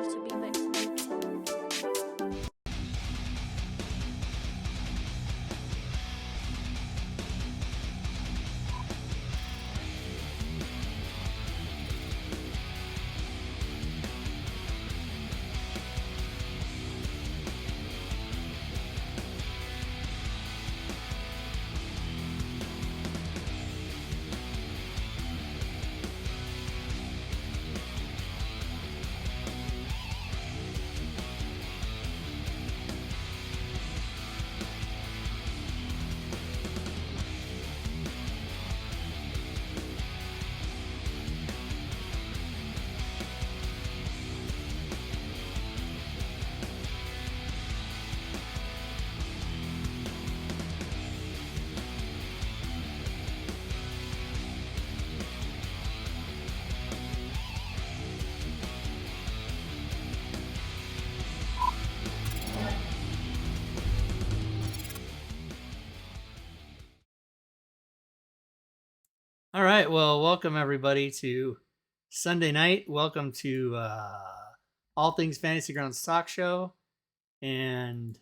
used to be Vecna. All right, well, welcome everybody to Sunday night. Welcome to All Things Fantasy Grounds Talk Show, and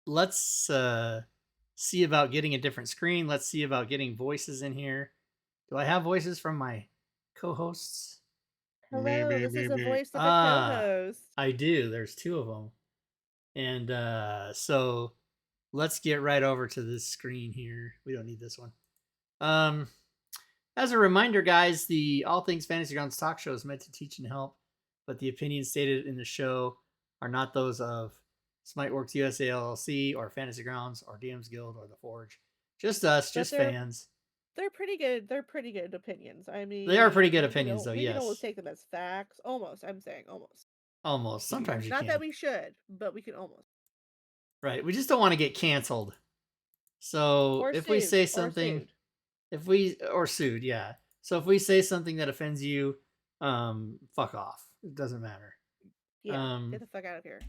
let's see about getting a different screen. Let's see about getting voices in here. Do I have voices from my co-hosts? Hello, this is a voice of a Ah, co-host. I do. There's two of them, and so let's get right over to this screen here. We don't need this one. As a reminder, guys, the All Things Fantasy Grounds talk show is meant to teach and help, but the opinions stated in the show are not those of Smiteworks USA LLC or Fantasy Grounds or DM's Guild or the Forge. Just us, But just fans. they're pretty good. They're pretty good opinions. I mean, They are pretty good opinions, though. we can almost Yes, take them as facts. Almost. I'm saying almost. almost. Sometimes you Not that can. we should, but we can almost. Right. We just don't want to get canceled. So Or if we sued. say Or something, sued. if we or sued, yeah. So if we say something that offends you, fuck off. It doesn't matter. Yeah. Get the fuck out of here.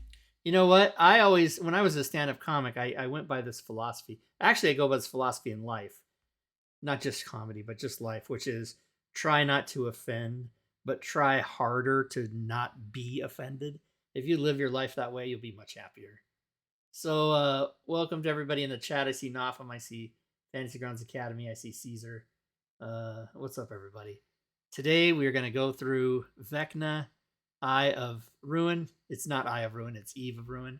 You know what? I always, when I was a stand-up comic, I went by this philosophy. Actually, I go by this philosophy in life, not just comedy, but just life, which is try not to offend, but try harder to not be offended. If you live your life that way, you'll be much happier. So, welcome to everybody in the chat. I see Nafam, I see Fantasy Grounds Academy, I see Caesar. What's up, everybody? Today we are going to go through Vecna, Eye of Ruin. It's not Eye of Ruin, it's Eve of Ruin.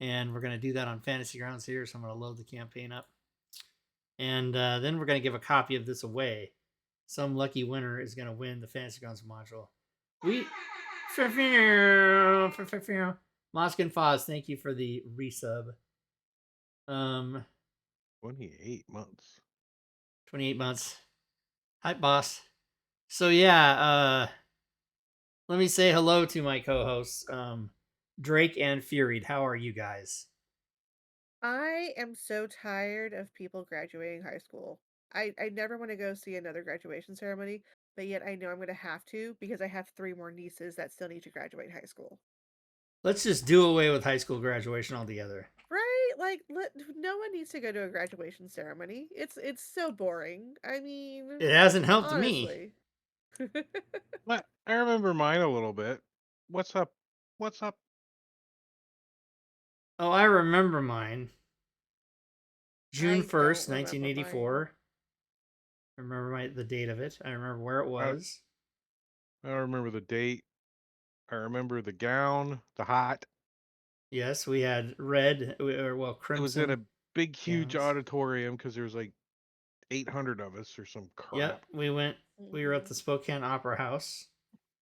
And we're going to do that on Fantasy Grounds here. So I'm going to load the campaign up. And then we're going to give a copy of this away. Some lucky winner is going to win the Fantasy Grounds module. Mosk and Foz, thank you for the resub. 28 months. 28 months. Hi, boss. So yeah, let me say hello to my co-hosts, Drake and Furied. How are you guys? I am so tired of people graduating high school. I never want to go see another graduation ceremony, but yet I know I'm going to have to because I have 3 more nieces that still need to graduate high school. Let's just do away with high school graduation altogether. Right? Like, no one needs to go to a graduation ceremony. It's so boring. I mean, It hasn't helped me. honestly. But I remember mine a little bit. What's up? What's up? Oh, I remember mine. June I 1st, don't remember 1984. I remember the date of it. I remember where it was. I don't remember the date. I remember the gown, the hat. Yes, we had red, or well, It was in crimson. a big, huge gowns. auditorium because there was like 800 of us or some crap. Yep, we were at the Mhm. Spokane Opera House,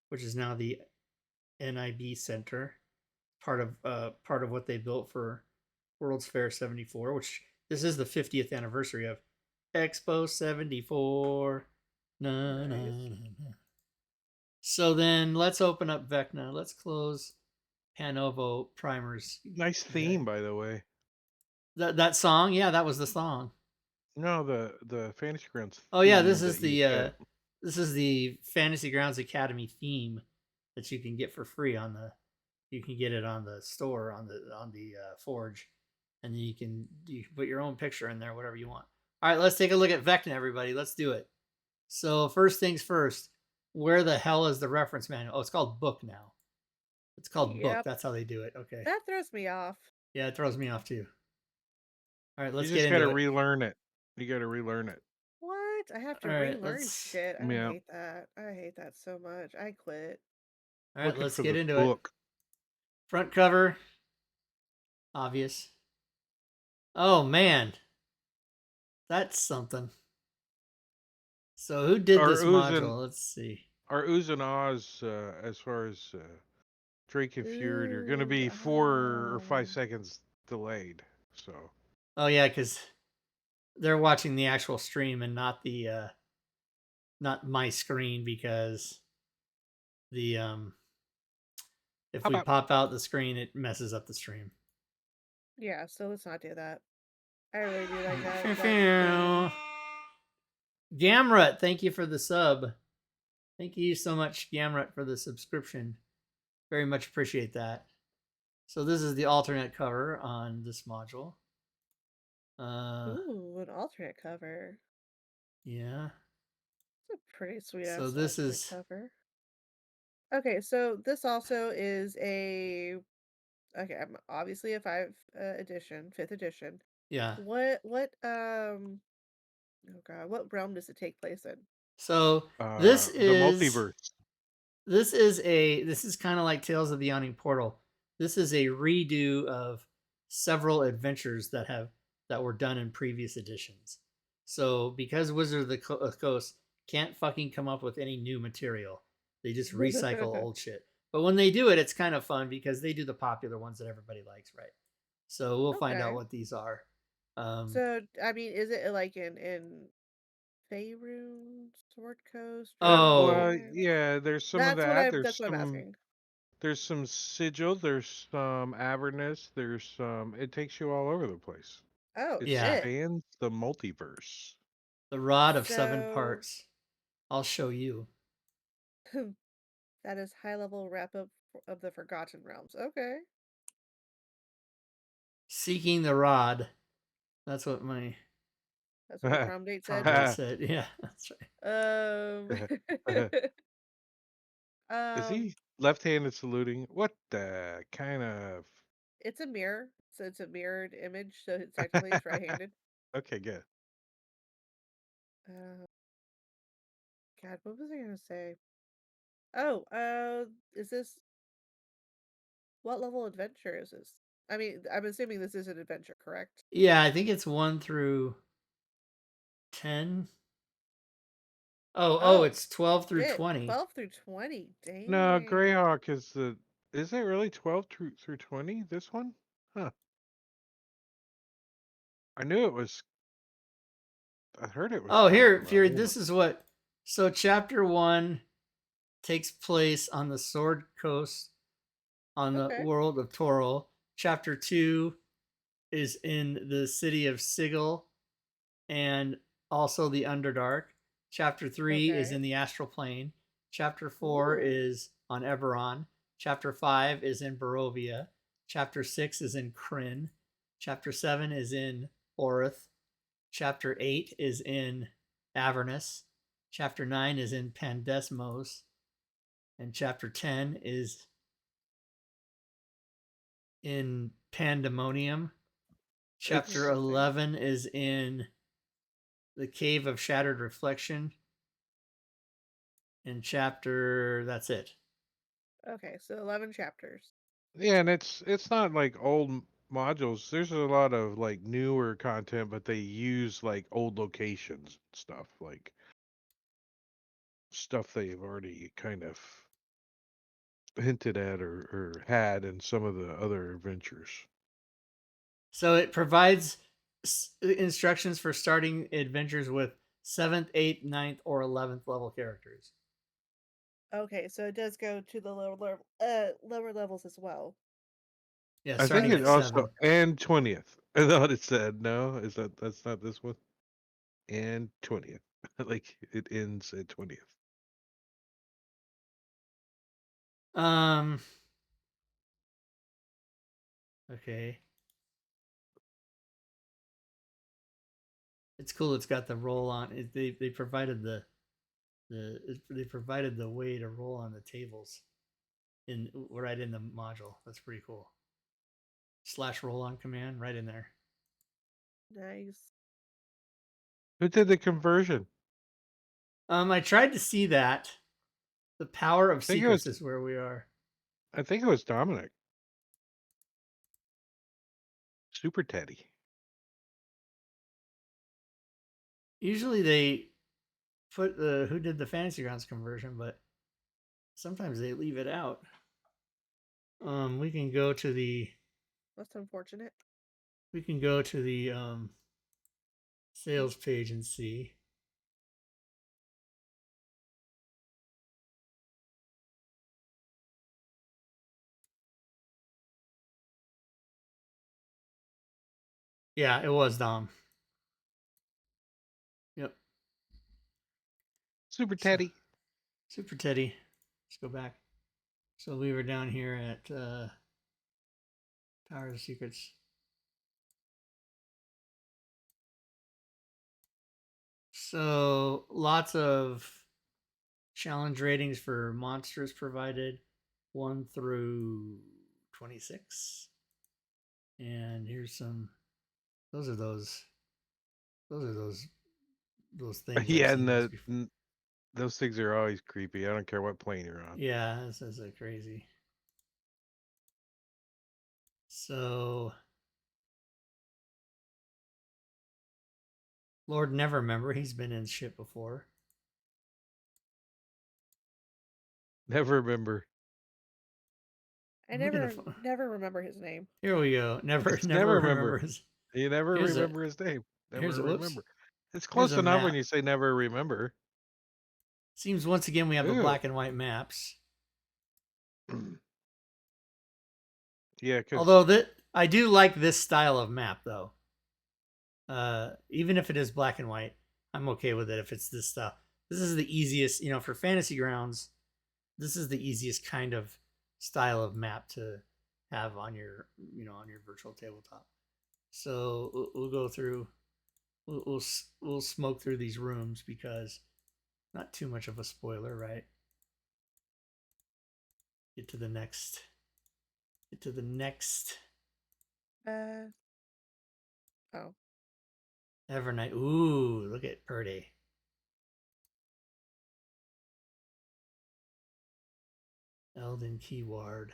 which is now the NIB Center, part of what they built for World's Fair 74, which this is the 50th anniversary of Expo 74. Na, na, Nice. na, na. So then let's open up Vecna. Let's close Panovo Primers. Nice theme, by the way. That song, yeah, that was the song. No, the Fantasy Grounds. Oh yeah, theme that you get. this is the Fantasy Grounds Academy theme that you can get for free on the. You can get it on the store on the Forge, and then you can put your own picture in there, whatever you want. All right, let's take a look at Vecna, everybody. Let's do it. So first things first, where the hell is the reference manual? Oh, it's called book now. It's called book. Yep. That's how they do it. Okay. That throws me off. Yeah, it throws me off too. All right, You let's get just got into to it. relearn it. You got to relearn it. What? I have to All right, relearn let's shit. I Yeah. hate that. I hate that so much. I quit. all right, Looking let's for get the into it. book. Front cover, obvious. Oh man, that's something. So who did Our this oohs and module? Let's see. our oohs and ahs, as far as Drake and Fury, are going to Ooh, be 4 or 5 seconds delayed. So Oh yeah, because they're watching the actual stream and not the not my screen because the if how we about pop out the screen it messes up the stream. yeah, so let's not do that. I really do like that Phew, that thing. phew. Gamrut, thank you for the sub. Thank you so much, Gamrut, for the subscription. Very much appreciate that. So this is the alternate cover on this module. Ooh, an alternate cover. Yeah. It's a pretty sweet So ass this alternate is cover. Okay, so this also is a I'm obviously a fifth edition. yeah. Oh god, what realm does it take place in? So this the is multiverse? this is kind of like Tales of the Yawning Portal. This is a redo of several adventures that were done in previous editions. So because Wizard of the Coast can't fucking come up with any new material, they just recycle old shit. But when they do it, it's kind of fun because they do the popular ones that everybody likes, right? So we'll find out Okay. what these are. So, I mean, is it like in Faerun, Sword Coast, Oh, Well, Dragonfire? yeah. There's some of that. That's what I'm asking. There's some sigil. There's some Avernus. There's some. It takes you all over the place. Oh It yeah. shit. spans the multiverse. The Rod of Seven So Parts. I'll show you. that is high level wrap up of the Forgotten Realms. Okay. Seeking the Rod. That's what my That's what your prom date prom said. date said. Yeah, that's Um Is um he left-handed saluting? What the kind of? it's a mirror. So it's a mirrored image, so technically it's right-handed. Okay, good. Uh God, what was I gonna say? Oh, is this what level adventure is this? I mean, I'm assuming this is an adventure, correct? yeah. I think it's 1 through 10. Oh, Oh, it's 12 through shit. 20. 12 through 20. No, Dang. Greyhawk is the. Is it really 12 through 20? This one? Huh. I knew it was. I heard it was Oh, higher here, Fury. level, but This is what. So chapter 1 takes place on the Sword Coast on the Okay. world of Toro. Chapter 2 is in the city of Sigil and also the Underdark. Chapter 3 is Okay. in the astral plane. Chapter 4 Ooh. is on Eberron. Chapter 5 is in Barovia. Chapter 6 is in Kryn. Chapter 7 is in Orith. Chapter 8 is in Avernus. Chapter 9 is in Pandesmos. And chapter 10 is in Pandemonium. Chapter it's 11 is in the Cave of Shattered Reflection. And that's it. Okay, so 11 chapters. yeah, and it's not like old modules. There's a lot of like newer content, but they use like old locations and stuff, like stuff they've already kind of hinted at or had in some of the other adventures. So it provides instructions for starting adventures with 7th, 8th, 9th, or 11th level characters. Okay, so it does go to the lower levels as well. Yeah, I think starting it at also 7. and 20th. I thought it said no. That's not this one? And 20th. Like it ends at 20th. Um. Okay. It's cool. It's got the roll on. They provided they provided the way to roll on the tables. right in the module. That's pretty cool. / roll on command right in there. Nice. Who did the conversion? I tried to see that. The power of think it secrets was is where we are. I think it was Dominic. Super Teddy. Usually they put the who did the Fantasy Grounds conversion, but sometimes they leave it out. We can go to the That's unfortunate. sales page and see. Yeah, it was Dom. Yep. Super So, Teddy. Super Teddy. Let's go back. So we were down here at Power of Secrets. So lots of challenge ratings for monsters provided, 1 through 26. And here's some. Those are those. Those are those things I've Yeah, seen and those before. those things are always creepy. I don't care what plane you're on. Yeah, this is crazy. So Lord Nevermember, he's been in shit before. Never remember. I I'm looking never remember his name. Here we go. Never It's never remember remember. his. You never Here's a remember his name. here's Never a whoops. remember. It's Here's close a enough when map. you say never remember. Seems once again we have the Ooh. black and white maps. Yeah, because Although I do like this style of map though. Even if it is black and white, I'm okay with it if it's this style. This is the easiest, for Fantasy Grounds. This is the easiest kind of style of map to have on your, on your virtual tabletop. So we'll go through. We'll smoke through these rooms because not too much of a spoiler, right? Get to the next. Oh. Evernight. Ooh, look at Purdy. Eldon Keyward.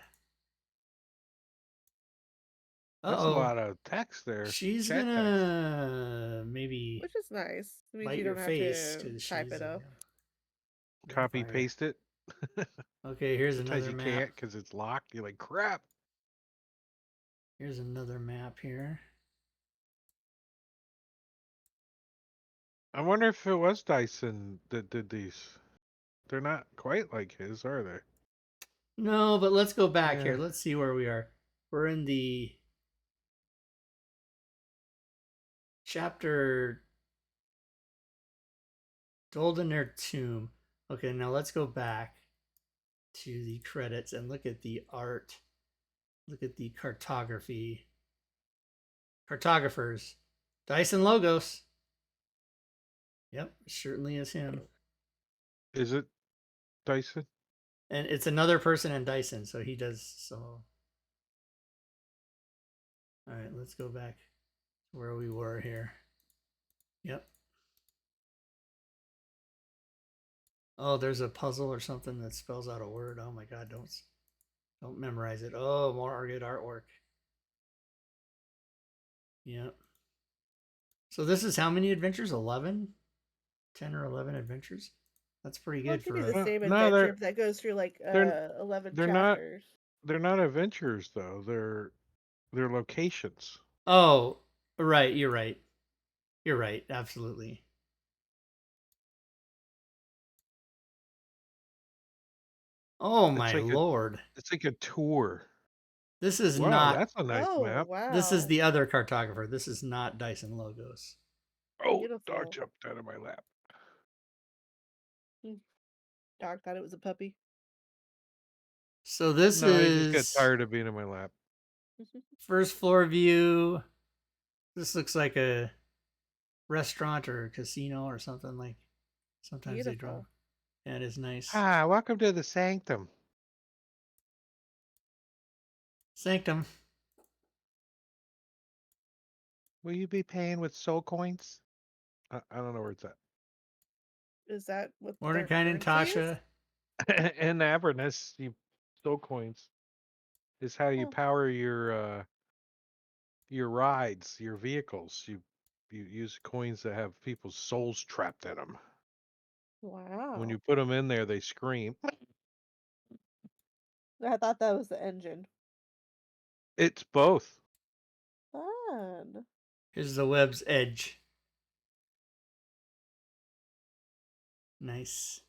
that's a lot of text there. She's Chat text. gonna maybe Which is nice. It means bite you your don't have face to because type she's it up. Copy vampire. paste it. Okay, here's Sometimes another you map. can't because it's locked. You're like, crap. Here's another map here. I wonder if it was Dyson that did these. They're not quite like his, are they? No, but let's go back here. Yeah. Let's see where we are. We're in the chapter Goldener Tomb. Okay, now let's go back to the credits and look at the art. Look at the cartography. Cartographers. Dyson Logos. Yep, certainly is him. Is it Dyson? And it's another person in Dyson, so he does so. All right, let's go back to where we were here. Yep. Oh, there's a puzzle or something that spells out a word. Oh my god, don't memorize it. Oh, more good artwork. Yep. So this is how many adventures? 11? 10 or 11 adventures? That's pretty Well, it good can for be the a same No, adventure that goes through like they're 11 they're not chapters. they're not adventures though. They're locations. Oh, right, you're right. You're right, absolutely. Oh It's my like lord. it's like a tour. This is Wow, not. that's a nice Oh, map. wow. This is the other cartographer. This is not Dyson Logos. Oh, dog Beautiful. jumped out of my lap. Dog thought it was a puppy. So this No, he just got is tired of being in my lap. first floor view. This looks like a restaurant or a casino or something like. Sometimes they draw. Beautiful. Yeah, it is nice. Ah, welcome to the sanctum. Sanctum. Will you be paying with soul coins? I don't know where it's Is that what their Mordecai and currency is? Tasha. at. In Avernus, soul coins is how you Oh, power your rides, your vehicles. You use coins that have people's souls trapped in them. When you wow. put them in there, they scream. I thought that was the engine. It's both. Fun. Here's the web's edge. Nice.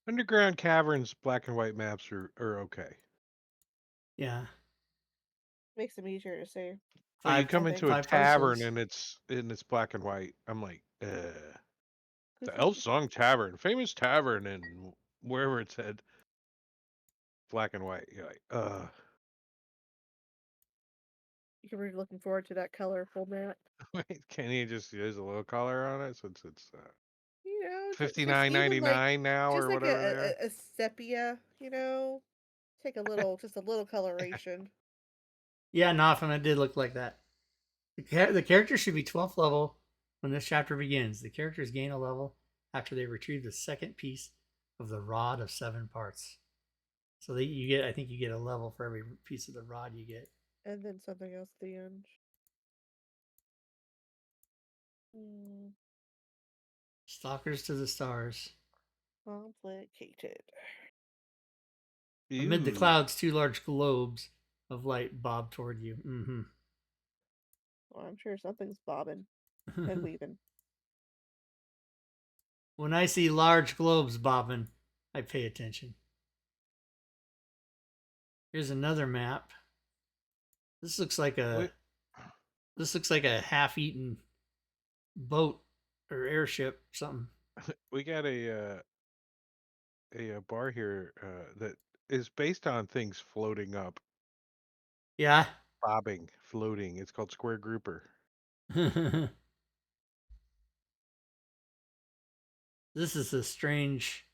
Underground caverns, black and white maps are okay. Yeah. Makes them easier to see, But you Five I come think. into a 5 tavern puzzles. and it's black and white. I'm like, the Elf Song Tavern, famous tavern in wherever it's at, black and white. You're like, You're really looking forward to that colorful map. wait, can you just use a little color on it since it's You know, just even like $59.99 now just or like whatever they are? a sepia. You know, take a little, just a little coloration. Yeah, Nothing. It did look like that. The character should be 12th level when this chapter begins. The characters gain a level after they retrieve the second piece of the rod of 7 parts. So that you get, I think you get a level for every piece of the rod you get. And then something else at the end. Mm, Stalkers to the stars. complicated. Amid the Ew. clouds, 2 large globes of light bob toward you. Well, I'm sure something's bobbing and weaving. When I see large globes bobbing, I pay attention. Here's another map. This looks like a We, half-eaten boat or airship, something. we got a bar here that is based on things floating up, Yeah. bobbing, floating. It's called Square Grouper. This is a strange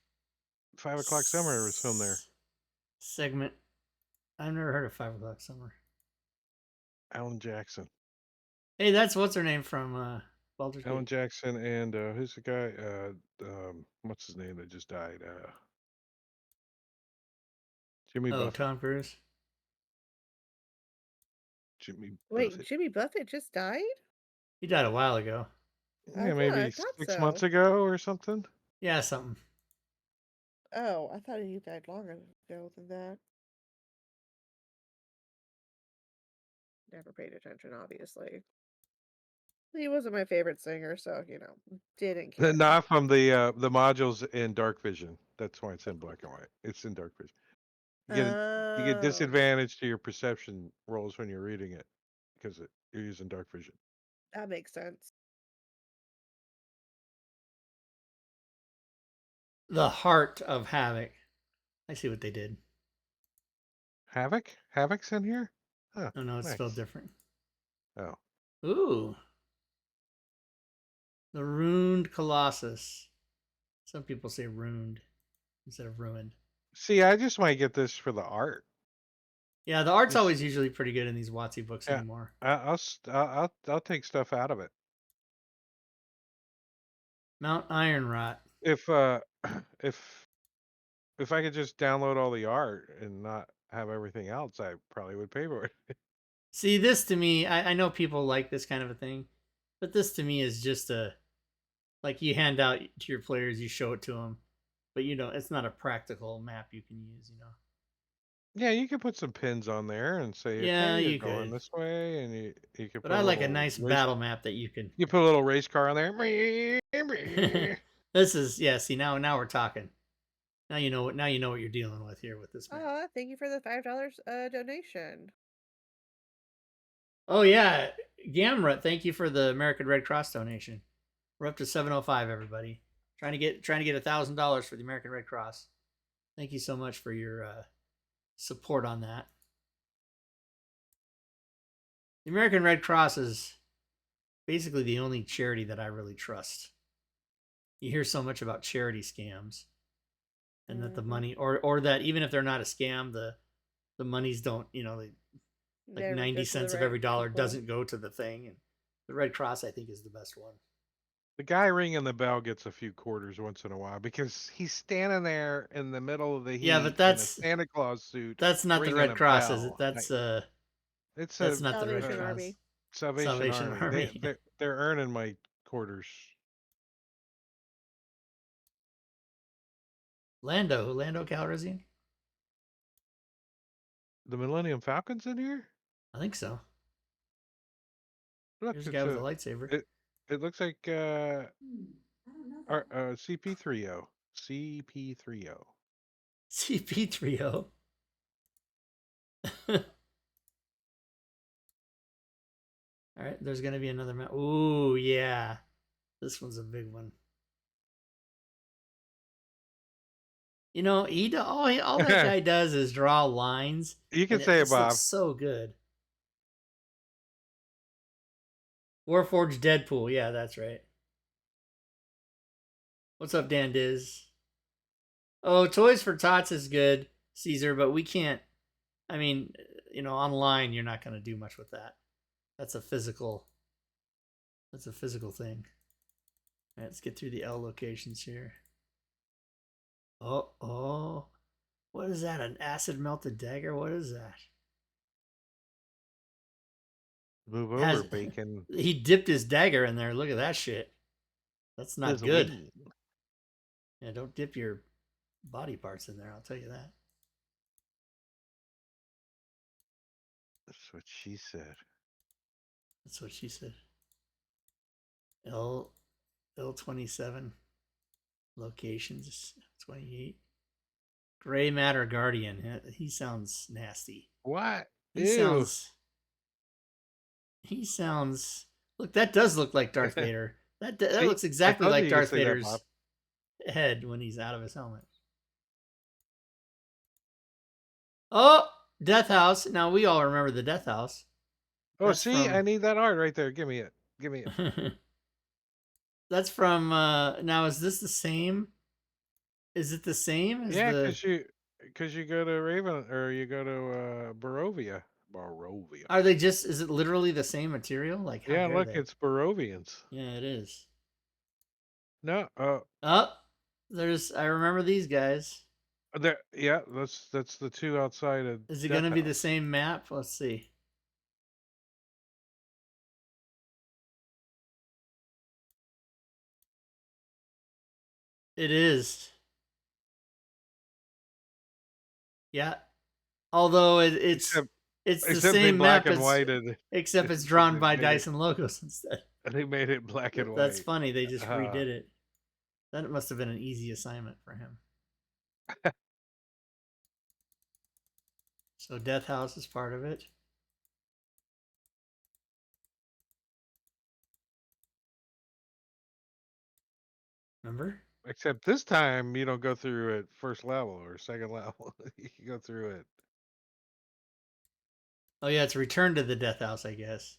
5 o'clock summer was filmed there. segment. I've never heard of 5 o'clock summer. Alan Jackson. Hey, that's what's her name from Baldur's Alan Gate. Jackson and who's the guy? What's his name that just died? Jimmy Oh, Buffett. Tom Cruise. Jimmy Wait, Buffett. Jimmy Buffett just died? He died a while ago. Yeah, I maybe thought 6 months so. ago or something. Yeah, something. Oh, I thought he died longer ago than that. Never paid attention, obviously. He wasn't my favorite singer, so didn't care. Not from the modules in dark vision. That's why it's in black and white. It's in dark vision. You get Oh, disadvantage to your perception rolls when you're reading it because you're using dark vision. that makes sense. The Heart of Havoc. I see what they did. Havoc's in here. Oh, Oh no, it's spelled nice. different. Oh, Ooh. The Ruined Colossus. Some people say ruined instead of ruined. see, I just might get this for the art. Yeah, the art's This, always usually pretty good in these WotC books yeah, anymore. I'll take stuff out of it Mount Ironrot. if if if I could just download all the art and not have everything else, I probably would pay for it. See, this to me, I know people like this kind of a thing, but this to me is just a, like you hand out to your players, you show it to them, but it's not a practical map you can use. Yeah, you can put some pins on there and say, Yeah, okay, you're you going could. this way, and you can But put I a like a little nice race. battle map that you can. You put a little race car on there. This is, yeah, see, now we're talking. Now you know what you're dealing with here with this map. Thank you for the $5 donation. Oh yeah, Gamrot, thank you for the American Red Cross donation. We're up to 705, everybody. Trying to get $1,000 for the American Red Cross. Thank you so much for your support on that. The American Red Cross is basically the only charity that I really trust. You hear so much about charity scams, and that the Mhm. money, or that even if they're not a scam, the monies don't, like Never 90 go to the cents of right every dollar people. doesn't go to the thing. And the Red Cross, I think, is the best one. The guy ringing the bell gets a few quarters once in a while because he's standing there in the middle of the Yeah, but heat in a Santa Claus suit that's not the ringing Red a Cross, is it? bell. It's That's a not the Red Salvation Cross. Army. Salvation Salvation Army. Army. They're earning my quarters. Lando Calrissian? The Millennium Falcon's in here? I think so. Look, There's a guy it's with a a lightsaber. it looks like I don't know that one. CP3O. CP3O. CP3O. All right, there's gonna be another map. Ooh, yeah. This one's a big one. All that guy does is draw lines, You can and it say it, just looks Bob. so good. Warforged Deadpool, yeah, that's right. What's up, Dan Diz? Oh, Toys for Tots is good, Caesar, but we can't. I mean, online you're not gonna do much with that. That's a physical. That's a physical thing. All right, let's get through the L locations here. Oh. What is that? An acid melted dagger? What is that? Move over, Bacon. He dipped his dagger in there. Look at that shit. That's not There's a good. wing. Yeah, don't dip your body parts in there. I'll tell you that. That's what she said. That's what she said. L27 locations 28. Gray Matter Guardian. He sounds nasty. What? He Ew. sounds. Look, that does look like Darth Vader. That See? looks I exactly told you like you could Darth say that, Vader's Bob. head when he's out of his helmet. Oh, Death House. Now we all remember the Death House. Oh, That's see, from- I need that art right there. Give me it. Give me it. That's from. Now, is this the same? Is it the same as Yeah, the? because you go to Raven or you go to Barovia. Barovia. Are they just? Is it literally the same material? Like, how Yeah, good are look, they? it's Barovians. Yeah, it is. No, Oh, there's. I remember these guys. there. Yeah, that's the two outside of. Is it Death going to be the House. same map? Let's see. It is. Yeah. Although it's Except the except they same black map, and whited. except it's drawn by Made it. Dyson Logos instead. They made it black and white. That's funny. They just Uh-huh. redid it. That must have been an easy assignment for him. So Death House is part of it. Remember? Except this time you don't go through it first level or second level. You can go through it. Oh yeah, it's Return to the Death House, I guess.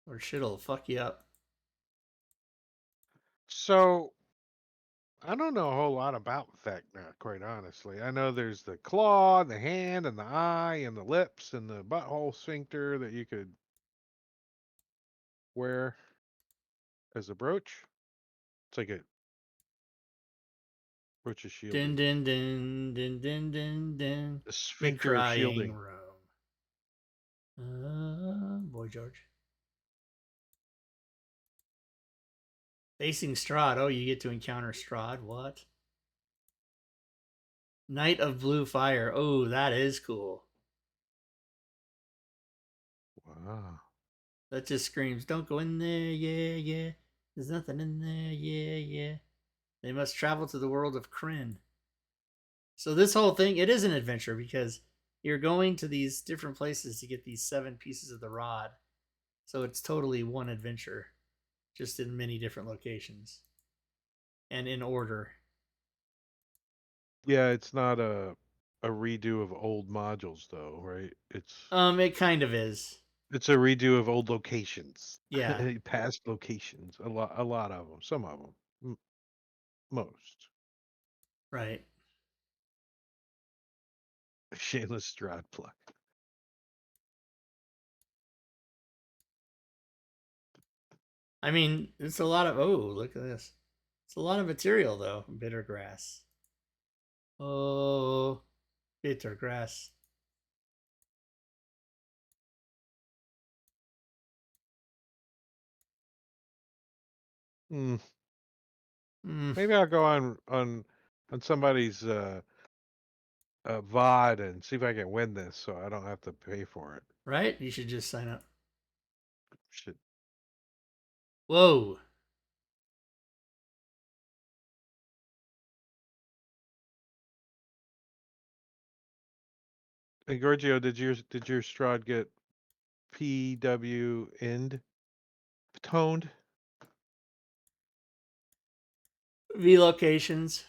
Or shit'll fuck you up. So I don't know a whole lot about Vecna, quite honestly. I know there's the claw, and the hand, and the eye, and the lips, and the butthole sphincter that you could wear as a brooch. It's like a brooch of shielding. Din din din din din din din. The The sphincter of crying shielding. room. Boy George. Facing Strahd. Oh, you get to encounter Strahd. What? Knight of Blue Fire. Oh, that is cool. Wow. That just screams, don't go in there, yeah, yeah. There's nothing in there, yeah, yeah. They must travel to the world of Kryn. So this whole thing, it is an adventure because you're going to these different places to get these 7 pieces of the rod. So it's totally one adventure, just in many different locations. And in order. Yeah, it's not a redo of old modules though, right? It's It kind of is. It's a redo of old locations. Yeah, Past locations. A lot of them. Some of them. Most. right. Shameless Strahd plug. I mean, it's a lot of. Oh, look at this. It's a lot of material though. Bitter grass. Oh, bitter grass. Mm. Mm, Maybe I'll go on somebody's VOD and see if I can win this, so I don't have to pay for it. right? You should just sign up. Shit. Whoa. Hey, Giorgio, did your Strahd get PW end toned? V locations.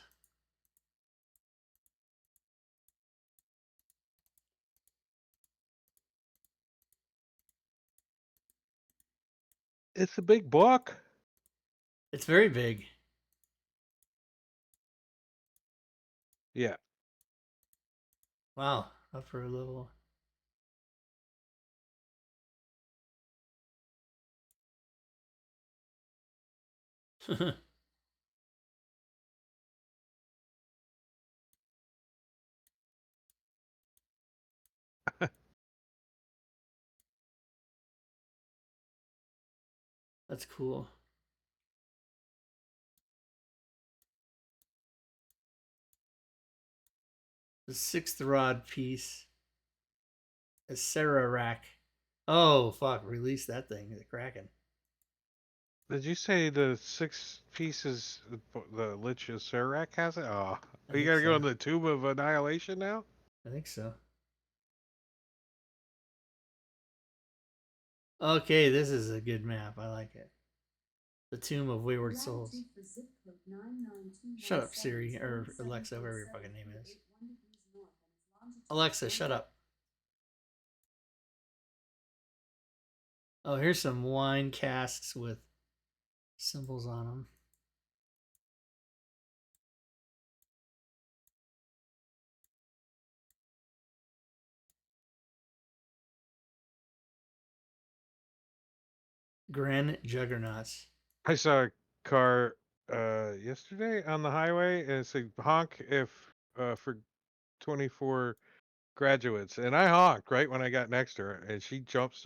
It's a big book. It's very big. Yeah. Wow. Upper level. That's cool. The sixth rod piece. A Sarah rack. Oh, fuck. Release that thing. The Kraken. Did you say the 6 pieces the Lich of Serac has it? Oh, I you think gotta go so. in the Tomb of Annihilation now? I think so. Okay, this is a good map. I like it. The Tomb of Wayward Souls. Shut up, Siri, or Alexa, whatever your fucking name is. Alexa, shut up. Oh, here's some wine casks with symbols on them. Granite juggernauts. I saw a car yesterday on the highway and it said honk if for 24 graduates, and I honked right when I got next to her, and she jumped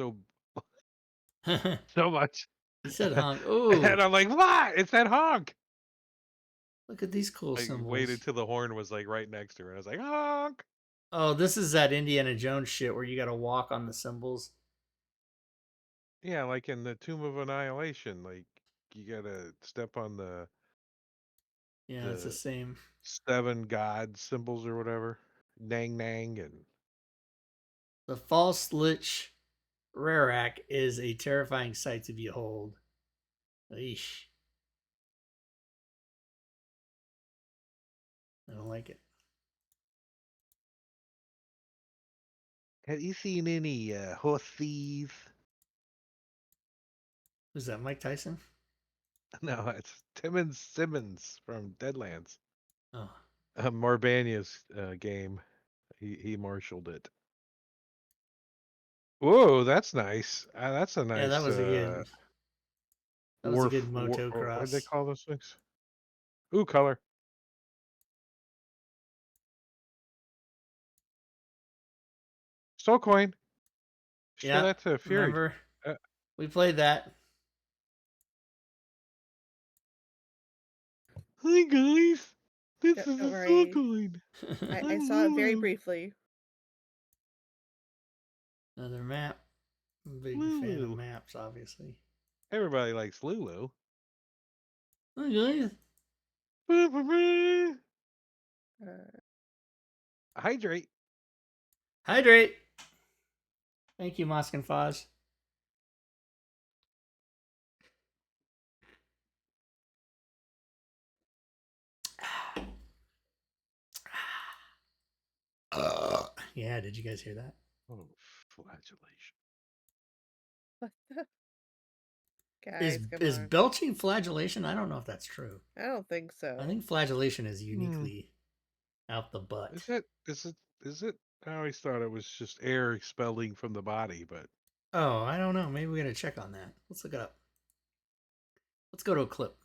He so much. said honk. And Ooh, I'm like, what? It said honk. look at these cool Like waited symbols. till the horn was like right next to her. I was like, honk. Oh, this is that Indiana Jones shit where you gotta walk on the symbols. Yeah, like in the Tomb of Annihilation, like you gotta step on Yeah, it's the the same. 7 god symbols or whatever. Nang nang and The false lich rarak is a terrifying sight to behold. Eesh. I don't like it. have you seen any horse thieves? Who's that, Mike Tyson? No, it's Timmons Simmons from Deadlands. Oh, Marbania's game. He marshaled it. Whoa, that's nice. That's a yeah, nice that was a good what do they motocross. call those things? Ooh, color. Soul coin. Show Yeah, that to Fury. remember Uh, we played that. Hi guys, this is Don't a soul worry. coin. I I'm saw it very Lulu. briefly. Another map. I'm a big fan of Lulu. maps, obviously. Everybody likes Lulu. Oh, guys. Uh, Hydrate. Hydrate. Thank you, Mosk and Foz. Yeah, did you guys hear that? Oh, flagellation. What the? Is Guys, come is on. belching flagellation? I don't know if that's true. I don't think I so. think flagellation is Hmm. uniquely out the butt. Is it? I always thought it was just air expelling from the body, but Oh, I don't know. Maybe we gotta check on that. Let's look it up. Let's go to a clip.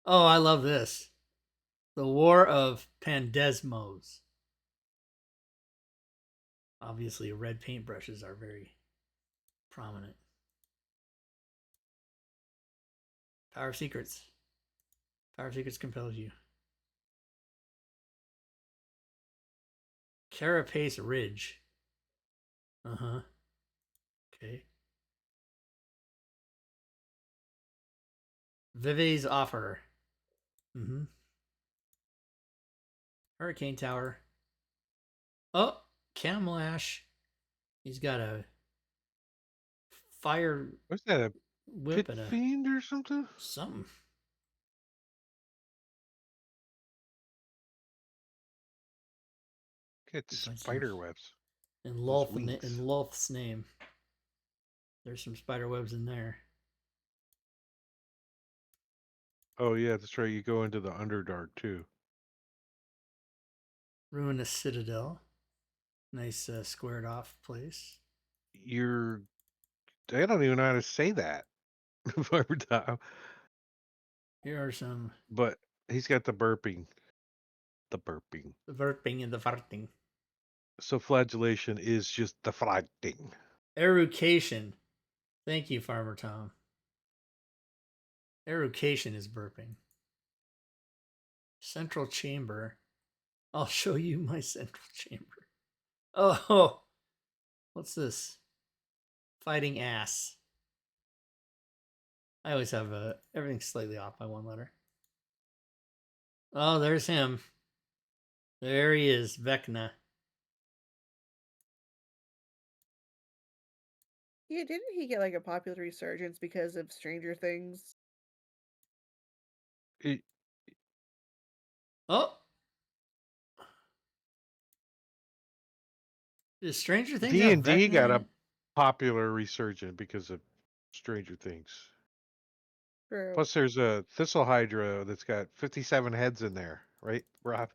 Oh, I love this. The War of Pandesmos. Obviously, red paintbrushes are very prominent. Power of Secrets. Power of Secrets compels you. Carapace Ridge. Uh huh. Okay. Vive's Offer. Mm hmm. Hurricane Tower. Oh, Camlash. He's got a fire what's that? A whip pit and a fiend or something? something. Get See if I can spider webs. in His Lulth in wings. Lulth's name. There's some spider webs in there. Oh yeah, that's right. You go into the Underdark too. Ruinous Citadel. Nice squared off place. You're. I don't even know how to say that. Farmer Tom. Here are some But he's got the burping. The burping. the verping and the farting. So flagellation is just the farting. Erucation. Thank you, Farmer Tom. Erucation is burping. Central chamber. I'll show you my central chamber. Oh, what's this? Fighting ass. I always have everything slightly off by one letter. Oh, there's him. There he is, Vecna. Yeah, didn't he get like a popular resurgence because of Stranger Things? It, Oh, does Stranger Things D have and D Vecna got in a it? popular resurgence because of Stranger Things. True. Plus, there's a Thistle Hydra that's got 57 heads in there, right, Rob?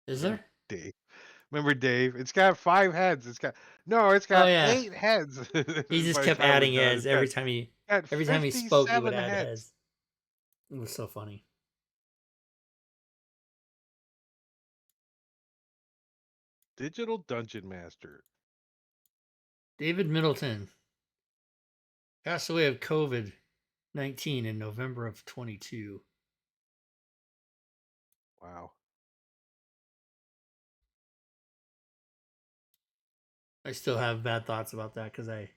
Is Or there? Dave? Remember Dave? It's got 5 heads. It's Oh got yeah. 8 heads. He just By the kept time we're adding done, heads it's got every time he spoke he would 57 add heads. heads. It was so funny. Digital Dungeon Master. David Middleton passed away of COVID-19 in November of 22. Wow. I still have bad thoughts about that because I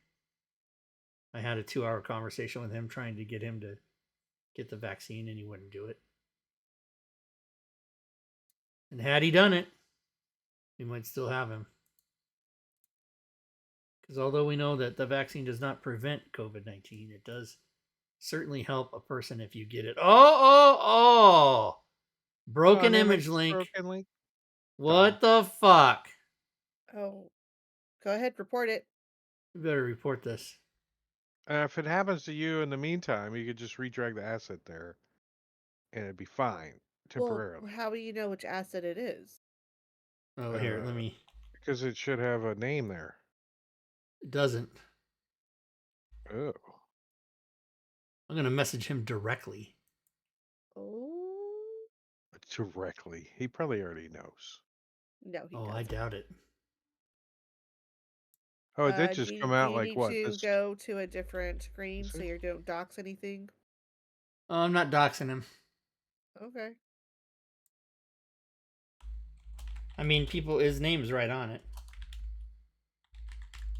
had a 2-hour conversation with him trying to get him to get the vaccine and he wouldn't do it. And had he done it, we might still have him. Because although we know that the vaccine does not prevent COVID-19, it does certainly help a person if you get it. Oh! Oh, Broken an image image link. broken link. Dumb. What the fuck? Oh, go ahead, report it. We better report this. If it happens to you in the meantime, you could just redrag the asset there, and it'd be fine Well, temporarily. how do you know which asset it is? Oh, here, let me. Because it should have a name there. It doesn't. Oh. I'm going to message him directly. Oh, Directly. He probably already knows. no, he Oh, I doesn't. doubt it. Oh, it did Do just you, come do out you like need what? to go to a different screen This so week? you don't dox anything? Oh, I'm not doxing him. Okay. I mean, his name's right on it.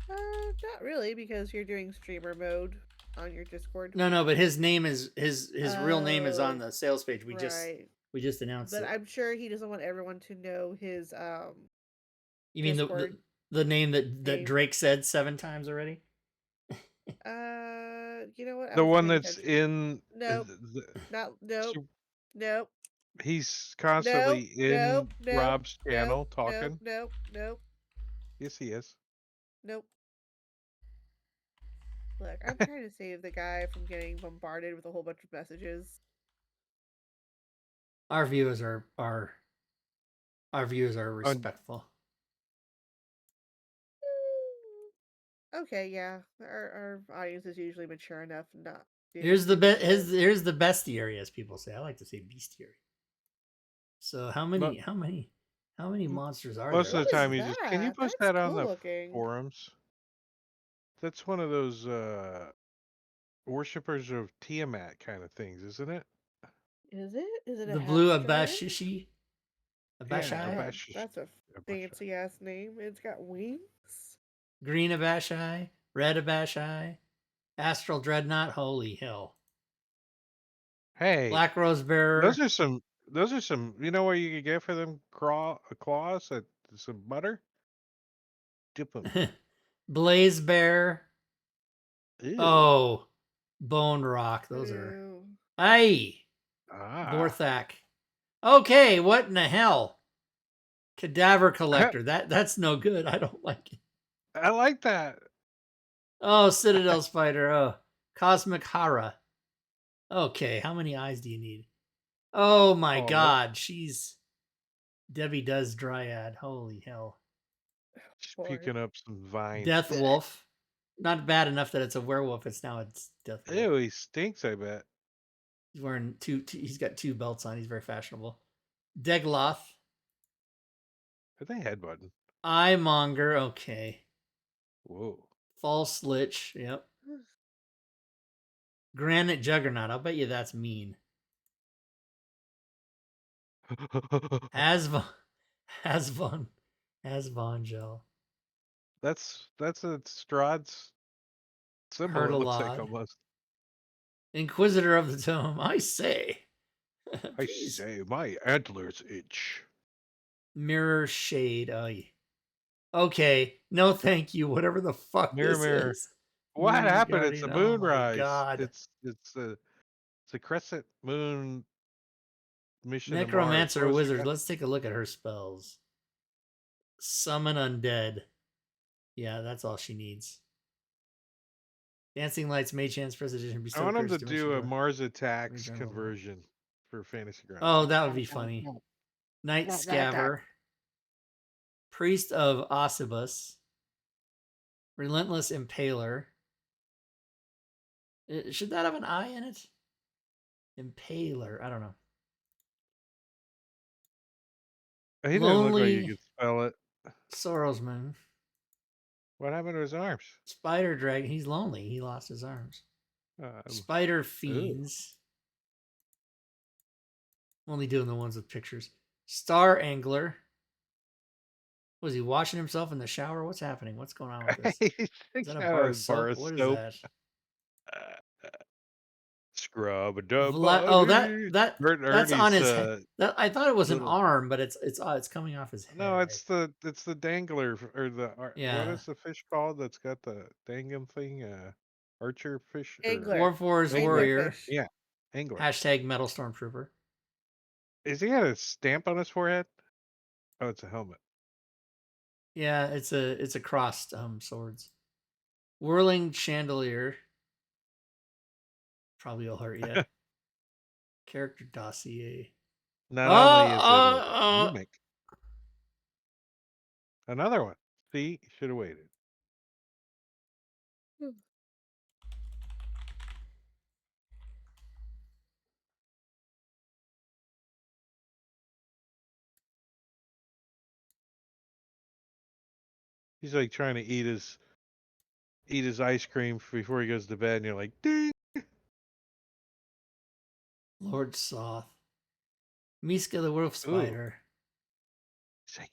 Not really, because you're doing streamer mode on your Discord. No, but his name is his real name is on Oh, the sales page. We right. just announced But it. I'm sure he doesn't want everyone to know his You mean Discord the name that name. Drake said 7 times already? You know what? I The wasn't one paying that's attention. in. Nope. Nope. Nope. He's Nope. constantly Nope. in Nope. Rob's Nope. channel Nope. talking. Nope. Nope. Yes, he is. Nope. Look, I'm trying to save the guy from getting bombarded with a whole bunch of messages. Our viewers are On respectful. Okay, yeah. Our audience is usually mature enough not to Here's the do shit. here's the bestiary, as people say. I like to say bestiary. So how mo- many monsters are most there? of What the Let's is time, see. you just can you that? post That's that on cool the looking. forums? That's one of those worshippers of Tiamat kind of things, isn't it? Is it? Is it a The blue half dragon? abashishi, Yeah, abashai, God, Abash. that's a fancy ass name. It's got wings. green abashai, red abashai, astral dreadnought. Holy hell! Hey, Black rose bearer, those are some. Those are some. You know where you could get for them claws? Some butter. Dip them. blaze bear. Ew. Oh, bone rock. Those are. Ew. Aye, Ah. Borthak. Okay, what in the hell? Cadaver collector. That's no good. I don't like it. I like that. Oh, Citadel Spider. Oh, Cosmic Hara. Okay, how many eyes do you need? Oh my All of it. god, she's Debbie does Dryad. Holy hell. Just Bored. puking up some vines. Death Wolf. Not bad enough that it's a werewolf. It's Death Wolf. Ew, he stinks. I bet. He's wearing he's got two belts on. He's very fashionable. Degloth. Are they headbutting? Eyemonger. Okay. Whoa. False Lich. Yep. Granite Juggernaut. I'll bet you that's mean. Asvon. Asvon. Asvongel. that's a Strahd's symbol. It looks like Hurtlod. almost. Inquisitor of the Tome. I say. I Please. say, my antlers itch. Mirror Shade. Oh, yeah. Okay. No, thank you. Whatever the fuck Mirror, this mirror. is. What Moon happened? It's a Guardian. Oh my moonrise. god. It's a crescent moon mission to Mars. What Necromancer was it? Wizard. Let's take a look at her spells. Summon Undead. Yeah, that's all she needs. Dancing Lights, Mage Hands, Precision, I Bestow want him Curse, to Dimension do a Door. Mars Attacks Regeneral. conversion for Fantasy Grounds. Oh, that would be funny. Night Scaver. Priest of Ossibus. Relentless Impaler. Should that have an I in it? Impaler. I don't know. He didn't look like he Lonely could spell it. Sorrowsman. What happened to his arms? Spider Dragon. He's lonely. He lost his arms. Um, Spider Ooh. Fiends. Only doing the ones with pictures. Star Angler. Was he washing himself in the shower? What's happening? What's going on with this? He's Is that a got bar a of bar soap? of What is soap. that? Scrub a dub Oh, body. Bert that's on Ernie's his head. That I thought it was an little. arm, but it's coming off his head. No, it's the dangler or the what Yeah. is the fish called that's got the dangling thing? Archer fish or Angler. Warfor's Warrior. Anglerfish. yeah, angler. Hashtag Metal Stormtrooper. Is he got a stamp on his forehead? Oh, it's a helmet. Yeah, it's a crossed swords. Whirling Chandelier. Probably will hurt you. Character dossier. Not only is it a Uh, mimic, another one. See, should have waited. Hmm. He's like trying to eat his ice cream before he goes to bed, and you're like, ding. Lord Soth. Miska the Wolf Ooh. Spider. He's like,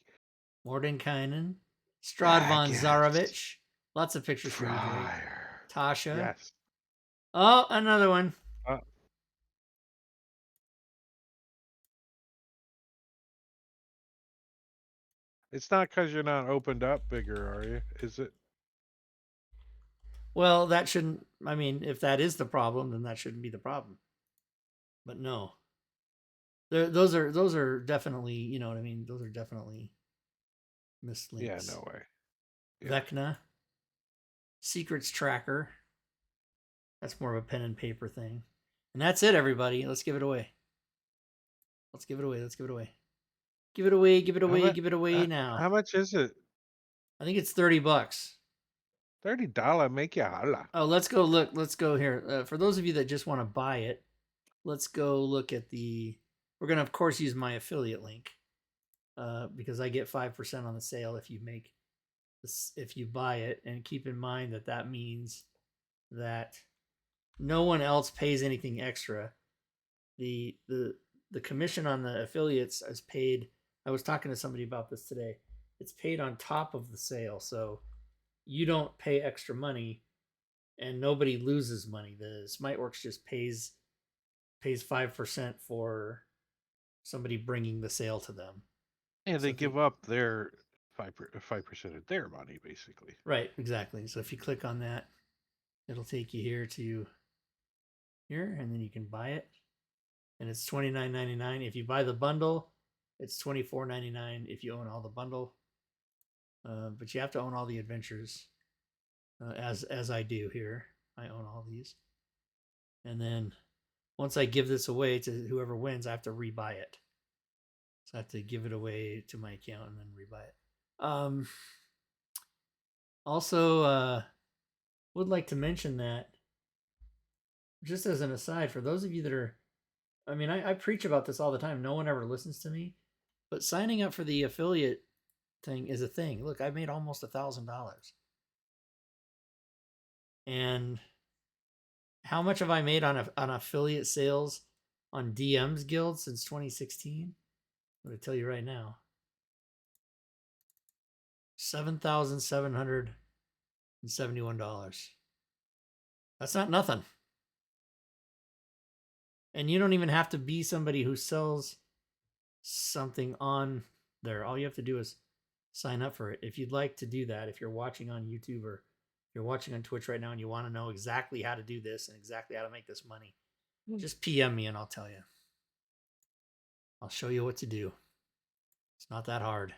Mordenkainen. Strahd von yes. Zarovich. Lots of pictures for you, Drake. Fire. Tasha. Yes. Oh, another one. It's not because you're not opened up bigger, are you? Is it? Well, that shouldn't. I mean, if that is the problem, then that shouldn't be the problem. But no, those are definitely, you know what I mean. Those are definitely mislinks. Yeah, no way. Yeah. Vecna, Secrets Tracker, That's more of a pen and paper thing. And that's it, everybody. Let's give it away. Let's give it away. Let's give it away. Give it away. Give it How away. much? Give it away now. How much is it? I think it's $30. $30 make you holla. Oh, let's go look. Let's go here. For those of you that just want to buy it, let's go look at the. We're gonna of course use my affiliate link, because I get 5% on the sale if you make this, if you buy it, and keep in mind that that means that no one else pays anything extra. The commission on the affiliates is paid. I was talking to somebody about this today. It's paid on top of the sale, so you don't pay extra money, and nobody loses money. The SmiteWorks just pays 5% for somebody bringing the sale to them. Yeah, So they if you- give up their 5% of their money, basically. Right, exactly. So if you click on that, it'll take you here to here, and then you can buy it, and it's $29.99. If you buy the bundle, it's $24.99 if you own all the bundle. But you have to own all the adventures, as I do here. I own all these, and then once I give this away to whoever wins, I have to rebuy it. So I have to give it away to my account and then rebuy it. Also, would like to mention that, just as an aside, for those of you that are, I mean, I preach about this all the time. No one ever listens to me, but signing up for the affiliate thing is a thing. Look, I made almost $1,000, and how much have I made on affiliate sales on DM's Guild since 2016? I'm going to tell you right now. $7,771. That's not nothing. And you don't even have to be somebody who sells something on there. All you have to do is sign up for it. If you'd like to do that, if you're watching on YouTube or you're watching on Twitch right now and you want to know exactly how to do this and exactly how to make this money, just PM me and I'll tell you. I'll show you what to do. It's not that hard.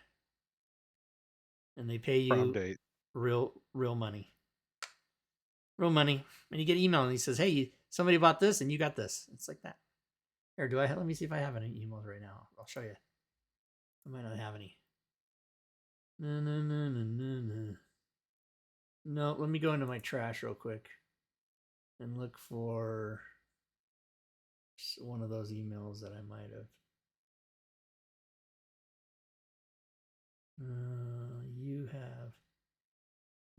And they pay Prom you date. real money. Real money. And you get email and he says, hey, somebody bought this and you got this. It's like that. Here, let me see if I have any emails right now. I'll show you. I might not have any. No, let me go into my trash real quick and look for one of those emails that I might have.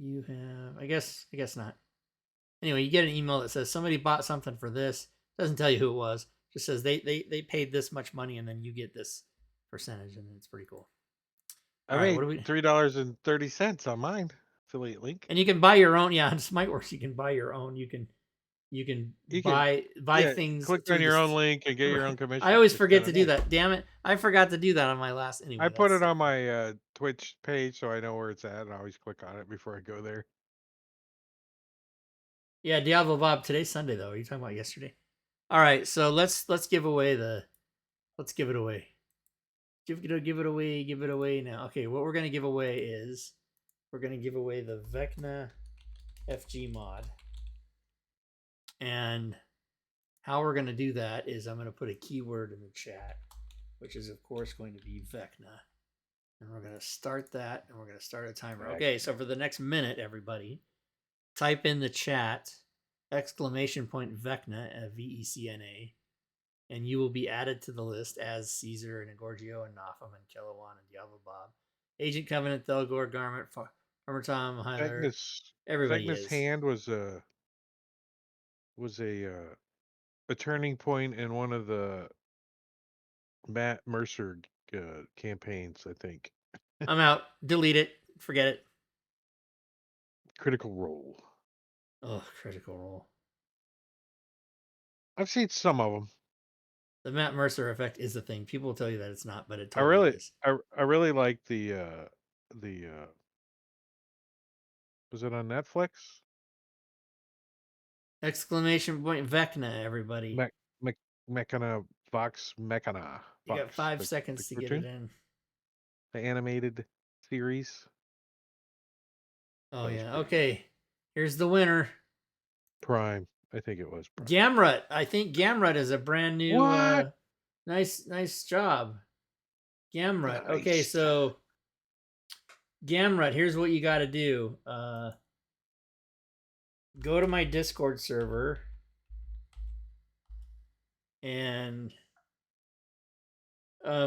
You have. I guess not. Anyway, you get an email that says somebody bought something for this. Doesn't tell you who it was. Just says they paid this much money and then you get this percentage, and it's pretty cool. I All right, made what do we? $3.30 on mine affiliate link. And you can buy your own. Yeah, on SmiteWorks, you can buy your own. You can You can buy things. click through on your this. own link and get your own commission. I always It's forget kinda to do nice. that. Damn it! I forgot to do that on my last. Anyway, I put it on my Twitch page so I know where it's at, and I always click on it before I go there. Yeah, Diablo Bob. Today's Sunday though. Are you talking about yesterday? All right, so let's give away the. Let's give it away. Give it away. Give it away now. Okay, what we're gonna give away is we're gonna give away the Vecna FG mod, and how we're gonna do that is I'm gonna put a keyword in the chat, which is of course going to be Vecna, and we're gonna start that, and we're gonna start a timer. Okay, so for the next minute, everybody, type in the chat !Vecna, Vecna, and you will be added to the list as Caesar and Gorgio and Nafam and Kilowan and Diablo Bob, Agent Covenant, Thelgor, Garment, Farmer Tom, Hyler. Everybody Vecna's is. hand was a a turning point in one of the Matt Mercer campaigns, I think. I'm out. Delete it. Forget it. Critical Role. Oh, Critical Role. I've seen some of them. The Matt Mercer effect is a thing. People will tell you that it's not, but it I totally really, is. I really like the was it on Netflix? Vecna, everybody. Mechana Vox Mechana. You got Vox, 5 the seconds to get cartoon, it in. the animated series. Oh, That was yeah. pretty good. Okay. Here's the winner. Prime. I think it was Brian. Gamrut. I think Gamrut is a brand new. What? Nice job, Gamrut. Okay, Nice. so Gamrut, here's what you got to do. Go to my Discord server and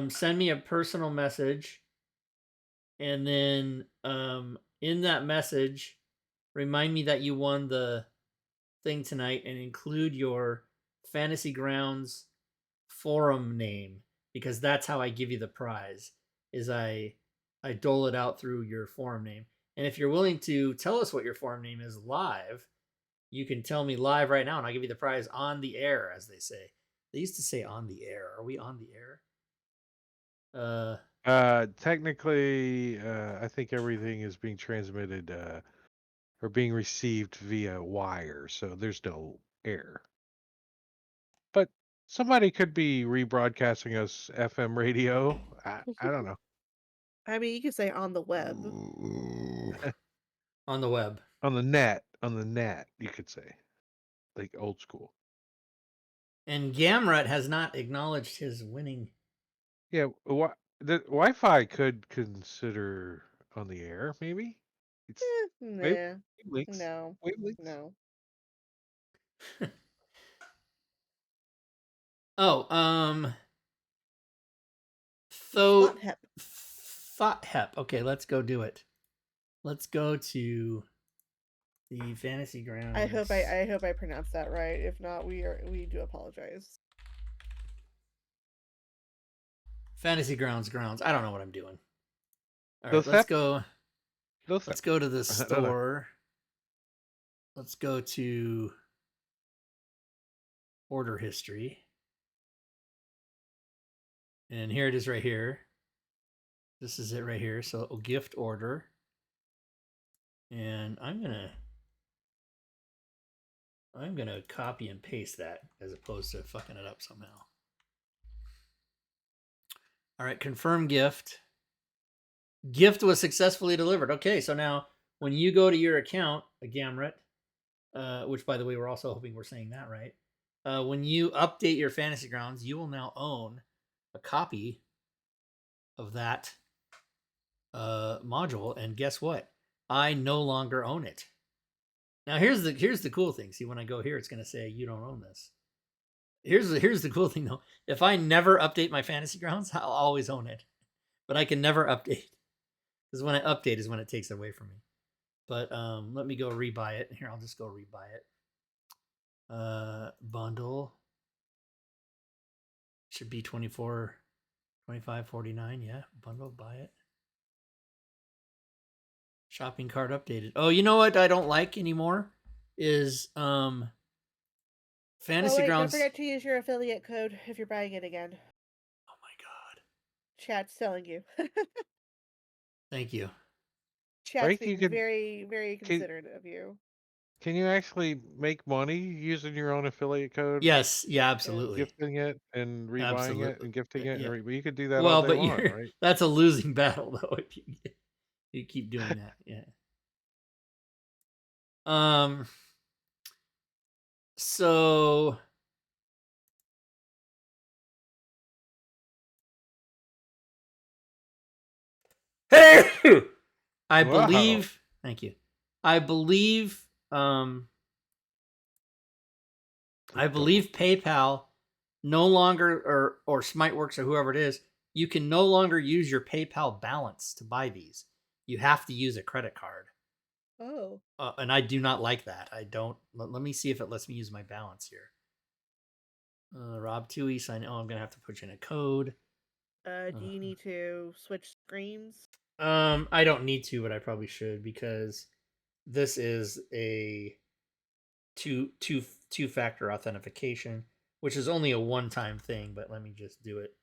send me a personal message, and then in that message, remind me that you won the thing tonight, and include your Fantasy Grounds forum name, because that's how I give you the prize. Is I dole it out through your forum name. And if you're willing to tell us what your forum name is live, you can tell me live right now, and I'll give you the prize on the air, as they say. They used to say on the air. Are we on the air? Technically, I think everything is being transmitted or being received via wire, so there's no air. But somebody could be rebroadcasting us FM radio. I don't know. I mean, you could say on the web. On the web. On the net, you could say, like old school. And Gamrut has not acknowledged his winning. Yeah, the Wi-Fi could consider on the air, maybe. It's Nah, wavelengths. no, Wavelengths. no. Oh, so Thought hep. Thought hep. Okay, let's go do it. Let's go to the Fantasy Grounds. I hope I pronounced that right. If not, we do apologize. Fantasy Grounds. I don't know what I'm doing. All right, Those let's hep- go. Those Let's go to the store. Let's go to order history. And here it is right here. This is it right here. So gift order. And I'm gonna copy and paste that as opposed to fucking it up somehow. All right, confirm gift. Gift was successfully delivered. Okay, so now when you go to your account, a Gamrut, which by the way, we're also hoping we're saying that right. When you update your Fantasy Grounds, you will now own a copy of that module. And guess what? I no longer own it. Now here's the cool thing. See, when I go here, it's going to say you don't own this. Here's the cool thing though. If I never update my Fantasy Grounds, I'll always own it. But I can never update, because when I update is when it takes it away from me. But let me go rebuy it. Here, I'll just go rebuy it. Bundle should be 24, 25, 49. Yeah, bundle, buy it. Shopping cart updated. Oh, you know what I don't like anymore is Fantasy Grounds. Don't forget to use your affiliate code if you're buying it again. Oh my god. Chat's telling you. Thank you. Chat's being very, very considerate of you. Can you actually make money using your own affiliate code? Yes, yeah, absolutely. Gifting it and rebuying it and gifting it. Yeah. You could do that all day long, right? That's a losing battle though if you keep doing that. Yeah. So I believe thank you. I believe PayPal no longer, or SmiteWorks or whoever it is, you can no longer use your PayPal balance to buy these. You have to use a credit card. Oh. And I do not like that. I don't. Let me see if it lets me use my balance here. Rob Tui, sign. Oh, I'm gonna have to put in a code. Do you need to switch screens? I don't need to, but I probably should, because this is a two-factor authentication, which is only a one-time thing. But let me just do it,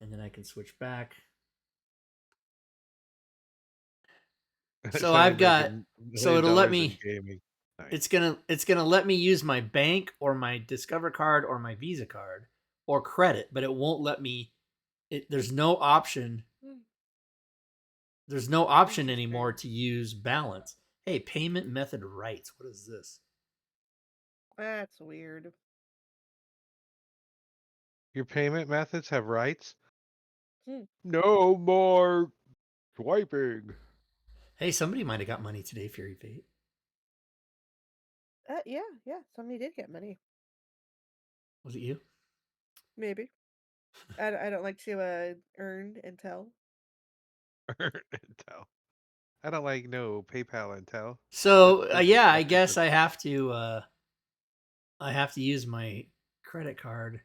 and then I can switch back. So I've got. So it'll let me. Nice. It's gonna let me use my bank or my Discover card or my Visa card or credit, but it won't let me. There's no option. There's no option anymore to use balance. Hey, payment method rights. What is this? That's weird. Your payment methods have rights? Hmm. No more swiping. Hey, somebody might have got money today, Fury Fate. Yeah. Somebody did get money. Was it you? Maybe. I don't like to earn and tell. Intel. I don't like no PayPal Intel. So That's yeah, I nothing guess but I have to use my credit card.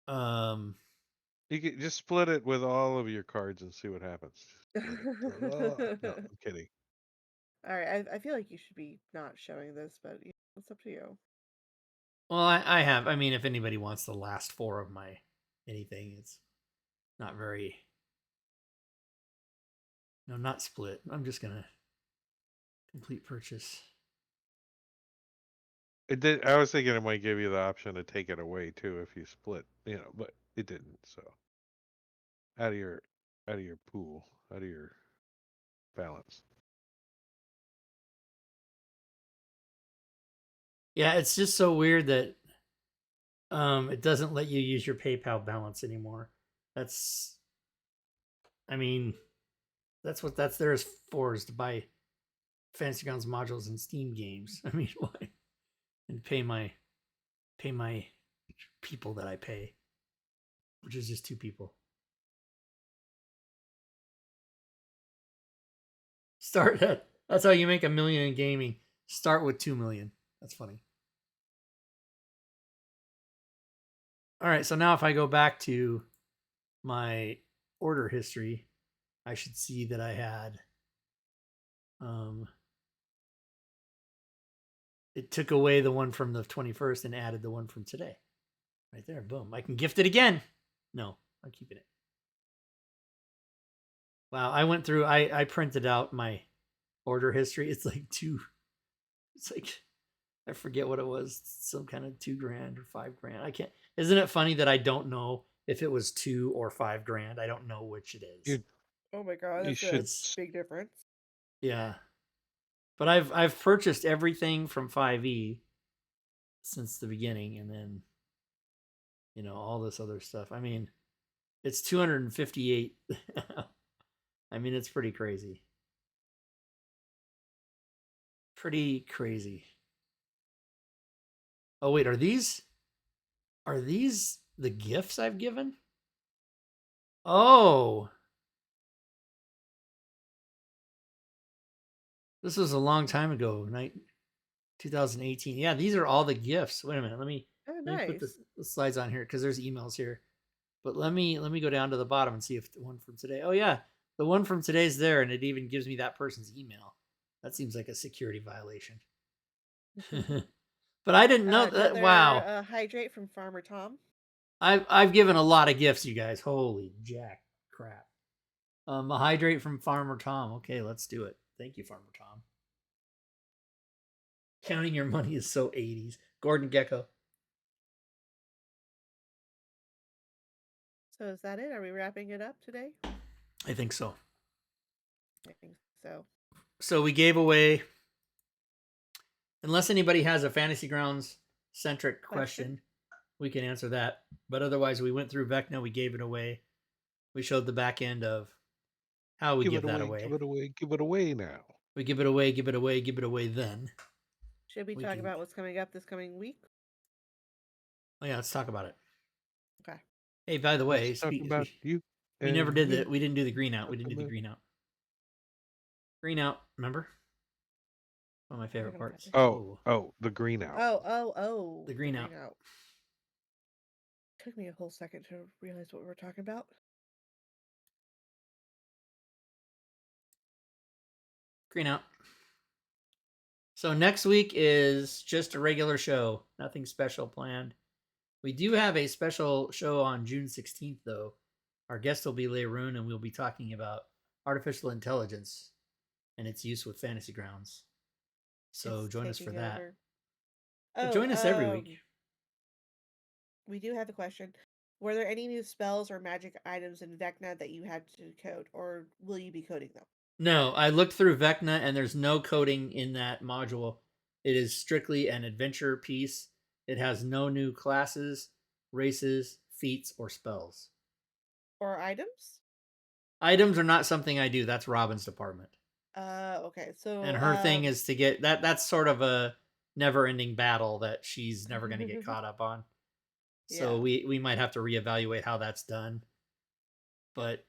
you can just split it with all of your cards and see what happens. Split it. No, I'm kidding. All right, I feel like you should be not showing this, but it's up to you. Well, I have. I mean, if anybody wants the last 4 of my anything, it's not very. No, not split. I'm just gonna complete purchase. It did. I was thinking it might give you the option to take it away too if you split, but it didn't. So out of your pool, out of your balance. Yeah, it's just so weird that it doesn't let you use your PayPal balance anymore. That's, I mean, that's what that's there is for, is to buy Fantasy Grounds modules and Steam games. I mean, why? And pay my people that I pay, which is just 2 people. Start at, that's how you make $1 million in gaming. Start with 2 million. That's funny. All right, so now if I go back to my order history, I should see that I had it took away the one from the 21st and added the one from today. Right there, boom. I can gift it again. No, I'm keeping it. Wow, I went through, I printed out my order history. It's like I forget what it was, some kind of $2,000 or $5,000. I can't. Isn't it funny that I don't know if it was 2 or $5,000? I don't know which it is. Oh my god, You that's a should. It's big difference. yeah, but I've purchased everything from 5e since the beginning, and then all this other stuff. I mean, it's 258. I mean, it's pretty crazy. Pretty crazy. Oh wait, are these the gifts I've given? Oh. This was a long time ago, 2018. Yeah, these are all the gifts. Wait a minute. Let me Oh, put nice. the slides on here because there's emails here. But let me go down to the bottom and see if the one from today. Oh yeah, the one from today's there, and it even gives me that person's email. That seems like a security violation. But I didn't know that. Another Wow, hydrate from Farmer Tom. I've given a lot of gifts, you guys. Holy jack crap. A hydrate from Farmer Tom. Okay, let's do it. Thank you, Farmer Tom. Counting your money is so 80s. Gordon Gecko. So is that it? Are we wrapping it up today? I think so. I think so. So we gave away, unless anybody has a Fantasy Grounds centric question, we can answer that. But otherwise, we went through Vecna. We gave it away. We showed the back end of how we give that away. Give it away. Give it away now. We give it away. Give it away. Give it away. Then Should we talk about what's coming up this coming week? Oh yeah, let's talk about it. Okay. Hey, by the way, Let's talk about you. We never did me. that. We didn't do the green out. We didn't do the green out. Green out, remember? One of my favorite parts. Oh, the green out. Oh. The green out. Took me a whole second to realize what we were talking about. Green out. So next week is just a regular show. Nothing special planned. We do have a special show on June 16th, though. Our guest will be Leroon, and we'll be talking about artificial intelligence and its use with Fantasy Grounds. So join us for that. But join us every week. We do have a question. Were there any new spells or magic items in Vecna that you had to code, or will you be coding them? No, I looked through Vecna, and there's no coding in that module. It is strictly an adventure piece. It has no new classes, races, feats, or spells. Or items? Items are not something I do. That's Robin's department. Okay. So, And her thing is to get that's sort of a never-ending battle that she's never going to get caught up on. So yeah. we might have to reevaluate how that's done. But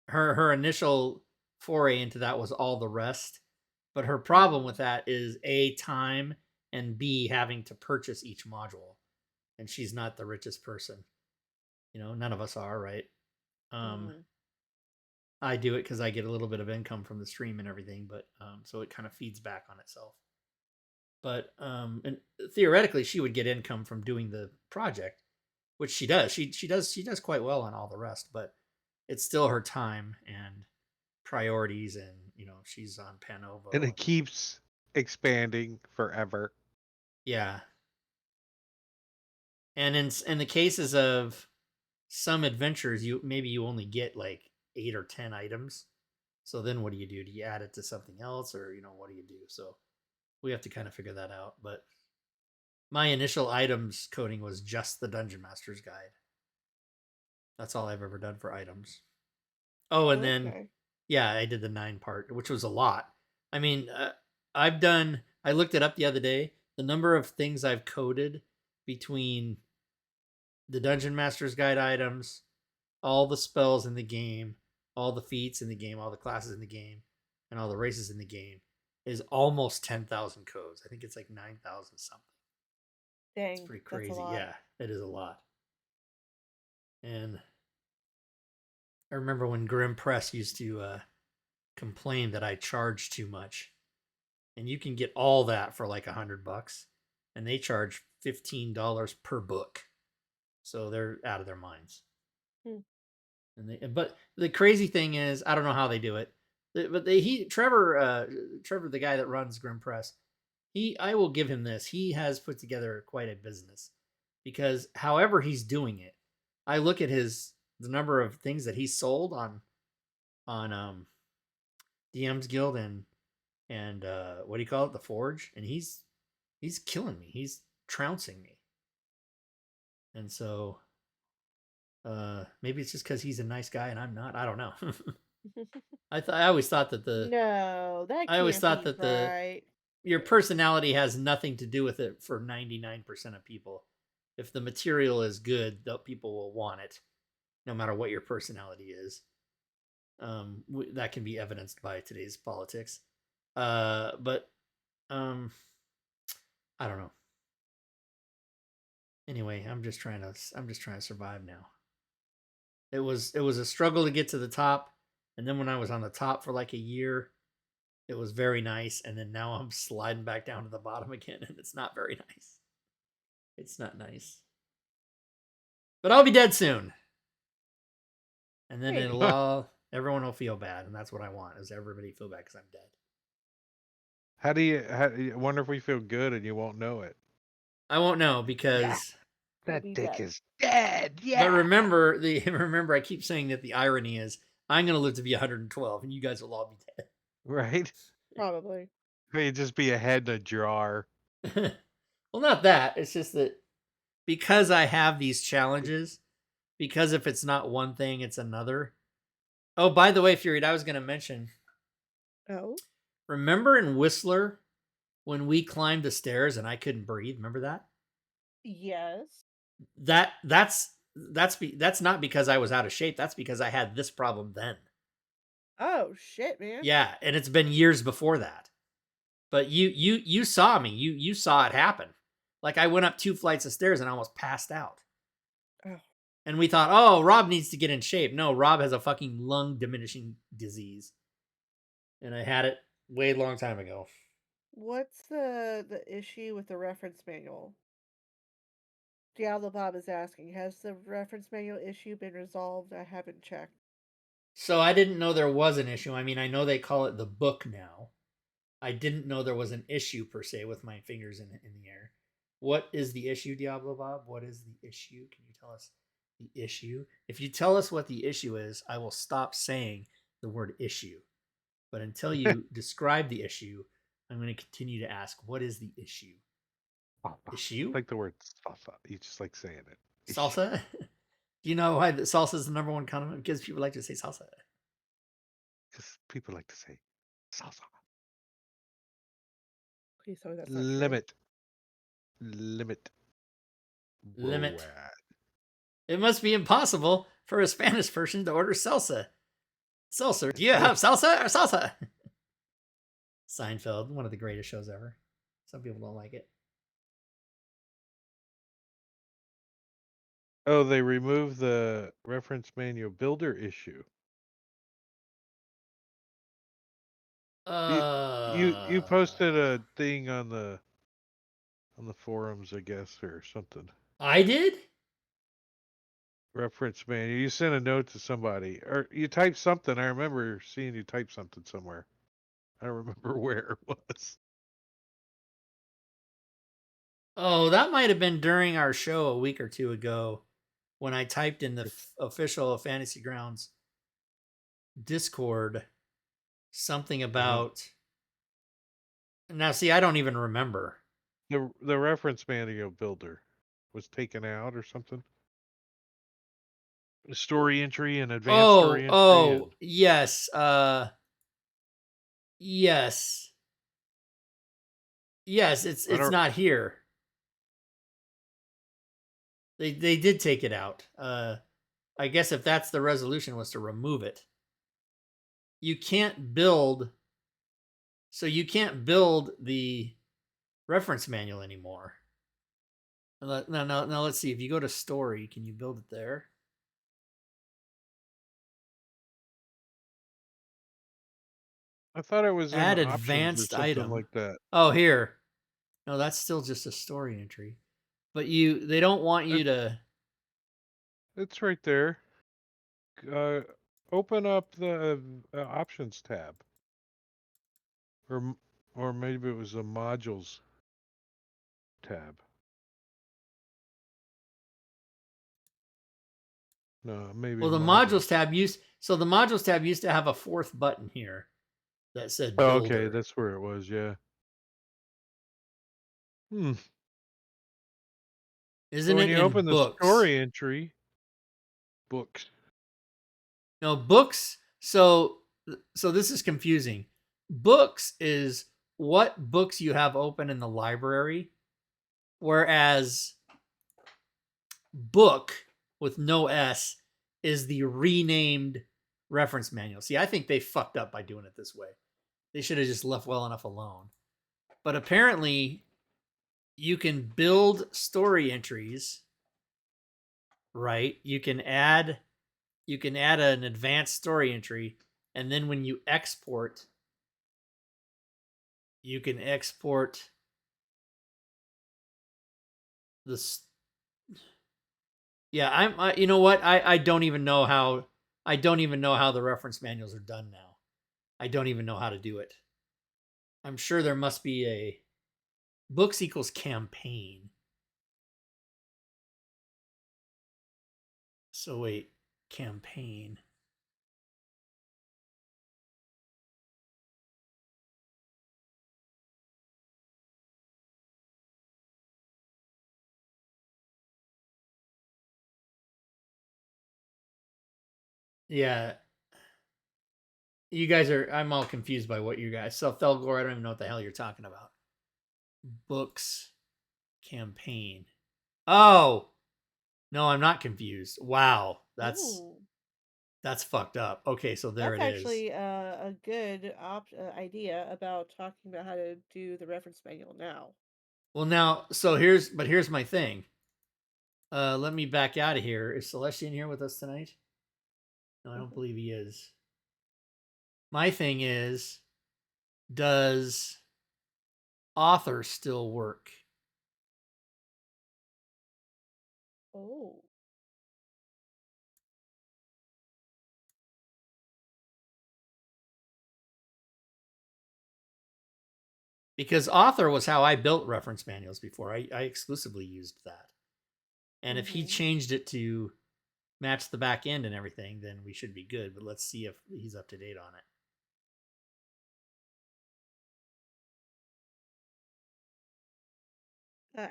her initial foray into that was all the rest. But her problem with that is A, time, and B, having to purchase each module. And she's not the richest person. You know, none of us are, right? Mhm. I do it because I get a little bit of income from the stream and everything, but so it kind of feeds back on itself. But and theoretically, she would get income from doing the project, which she does. She does quite well on all the rest, but it's still her time and priorities, and you know she's on Panovo. And it keeps expanding forever. Yeah, and in the cases of some adventures, you only get like 8 or 10 items. So then what do you do? Do you add it to something else, or you know what do you do? So we have to kind of figure that out. But my initial items coding was just the Dungeon Master's Guide. That's all I've ever done for items. Oh, and then Okay. yeah, I did the 9 part, which was a lot. I mean, I looked it up the other day. The number of things I've coded between the Dungeon Master's Guide items, all the spells in the game, all the feats in the game, all the classes in the game, and all the races in the game is almost 10,000 codes. I think it's like 9,000 something. It's Dang, pretty that's a crazy. lot. Yeah, it is a lot. And I remember when Grim Press used to complain that I charged too much. And you can get all that for like $100, and they charge $15 per book. So they're out of their minds. Hmm. But the crazy thing is, I don't know how they do it. But Trevor, the guy that runs Grim Press, I will give him this. He has put together quite a business, because however he's doing it, I look at the number of things that he's sold on DM's Guild and what do you call it, the Forge, and he's killing me. He's trouncing me, and so maybe it's just because he's a nice guy and I'm not. I don't know. I always thought that No, that I always can't thought be that right. your personality has nothing to do with it for 99% of people. If the material is good, people will want it, no matter what your personality is. That can be evidenced by today's politics. But I don't know. Anyway, I'm just trying to survive now. It was a struggle to get to the top, and then when I was on the top for like a year, it was very nice, and then now I'm sliding back down to the bottom again, and it's not very nice. It's not nice. But I'll be dead soon. And then Maybe. everyone will feel bad, and that's what I want, is everybody feel bad because I'm dead. I wonder if we feel good and you won't know it? I won't know because You'll That be dick dead. is dead. Yeah. but remember I keep saying that the irony is I'm going to live to be 112 and you guys will all be dead. Right? Probably. It'd just be a head in a jar. Well, not that. It's just that because I have these challenges, because if it's not one thing, it's another. Oh, by the way, Fury, I was going to mention, Oh? remember in Whistler when we climbed the stairs and I couldn't breathe? Remember that? Yes. That's not because I was out of shape. That's because I had this problem then. Oh, shit, man. Yeah, and it's been years before that. But you saw me. You saw it happen. Like I went up 2 flights of stairs and I almost passed out. Oh. And we thought, "Oh, Rob needs to get in shape." No, Rob has a fucking lung diminishing disease. And I had it way long time ago. What's the issue with the reference manual? Diablo Bob is asking, has the reference manual issue been resolved? I haven't checked. So I didn't know there was an issue. I mean, I know they call it the book now. I didn't know there was an issue per se with my fingers in the air. What is the issue, Diablo Bob? What is the issue? Can you tell us the issue? If you tell us what the issue is, I will stop saying the word issue. But until you describe the issue, I'm going to continue to ask, what is the issue? Issue? Like the word salsa. You just like saying it. Issue. Salsa? Do you know why salsa is the number one condiment? Because people like to say salsa. Because people like to say salsa. Please tell me that's not true. Limit. Limit. Limit. Boad. It must be impossible for a Spanish person to order salsa. Salsa. Do you have salsa or salsa? Seinfeld, one of the greatest shows ever. Some people don't like it. Oh, they removed the reference manual builder issue. You posted a thing on the forums, I guess, or something. I did? Reference manual. You sent a note to somebody, or you typed something. I remember seeing you type something somewhere. I don't remember where it was. Oh, that might have been during our show a week or two ago when I typed in the official Fantasy Grounds Discord something about. Now, see, I don't even remember. The reference manual builder was taken out or something. Story entry and advanced story entry. And... yes. Yes. Yes, it's not here. They did take it out. I guess if that's the resolution was to remove it. You can't build, so you can't build the reference manual anymore. Now let's see. If you go to story, can you build it there? I thought it was Add in options or advanced something item. like that. Oh, here. No, that's still just a story entry. But they don't want you to. It's right there. Open up the options tab, or maybe it was the modules tab. No, maybe. Well, the modules tab used to have a fourth button here that said Oh, builder. okay, that's where it was. Yeah. Isn't when it you in open books? the story entry, books. No, books. So this is confusing. Books is what books you have open in the library, whereas book with no S is the renamed reference manual. See, I think they fucked up by doing it this way. They should have just left well enough alone. But apparently, you can build story entries, right? You can add an advanced story entry, and then when you export, you can export this. Yeah, you know what? I don't even know how the reference manuals are done now. I don't even know how to do it. I'm sure there must be a books equals campaign. So wait, campaign. Yeah. You guys I'm all confused by what you guys. So Thelgor, I don't even know what the hell you're talking about. Books campaign. Oh. No, I'm not confused. Wow. That's fucked up. Okay, so there That's it is. actually a good idea about talking about how to do the reference manual now. Well, now, so here's my thing. Let me back out of here. Is Celestian here with us tonight? No, I don't believe he is. My thing is, does author still work? Oh. Because author was how I built reference manuals before. I exclusively used that. And if he changed it to match the back end and everything, then we should be good. But let's see if he's up to date on it.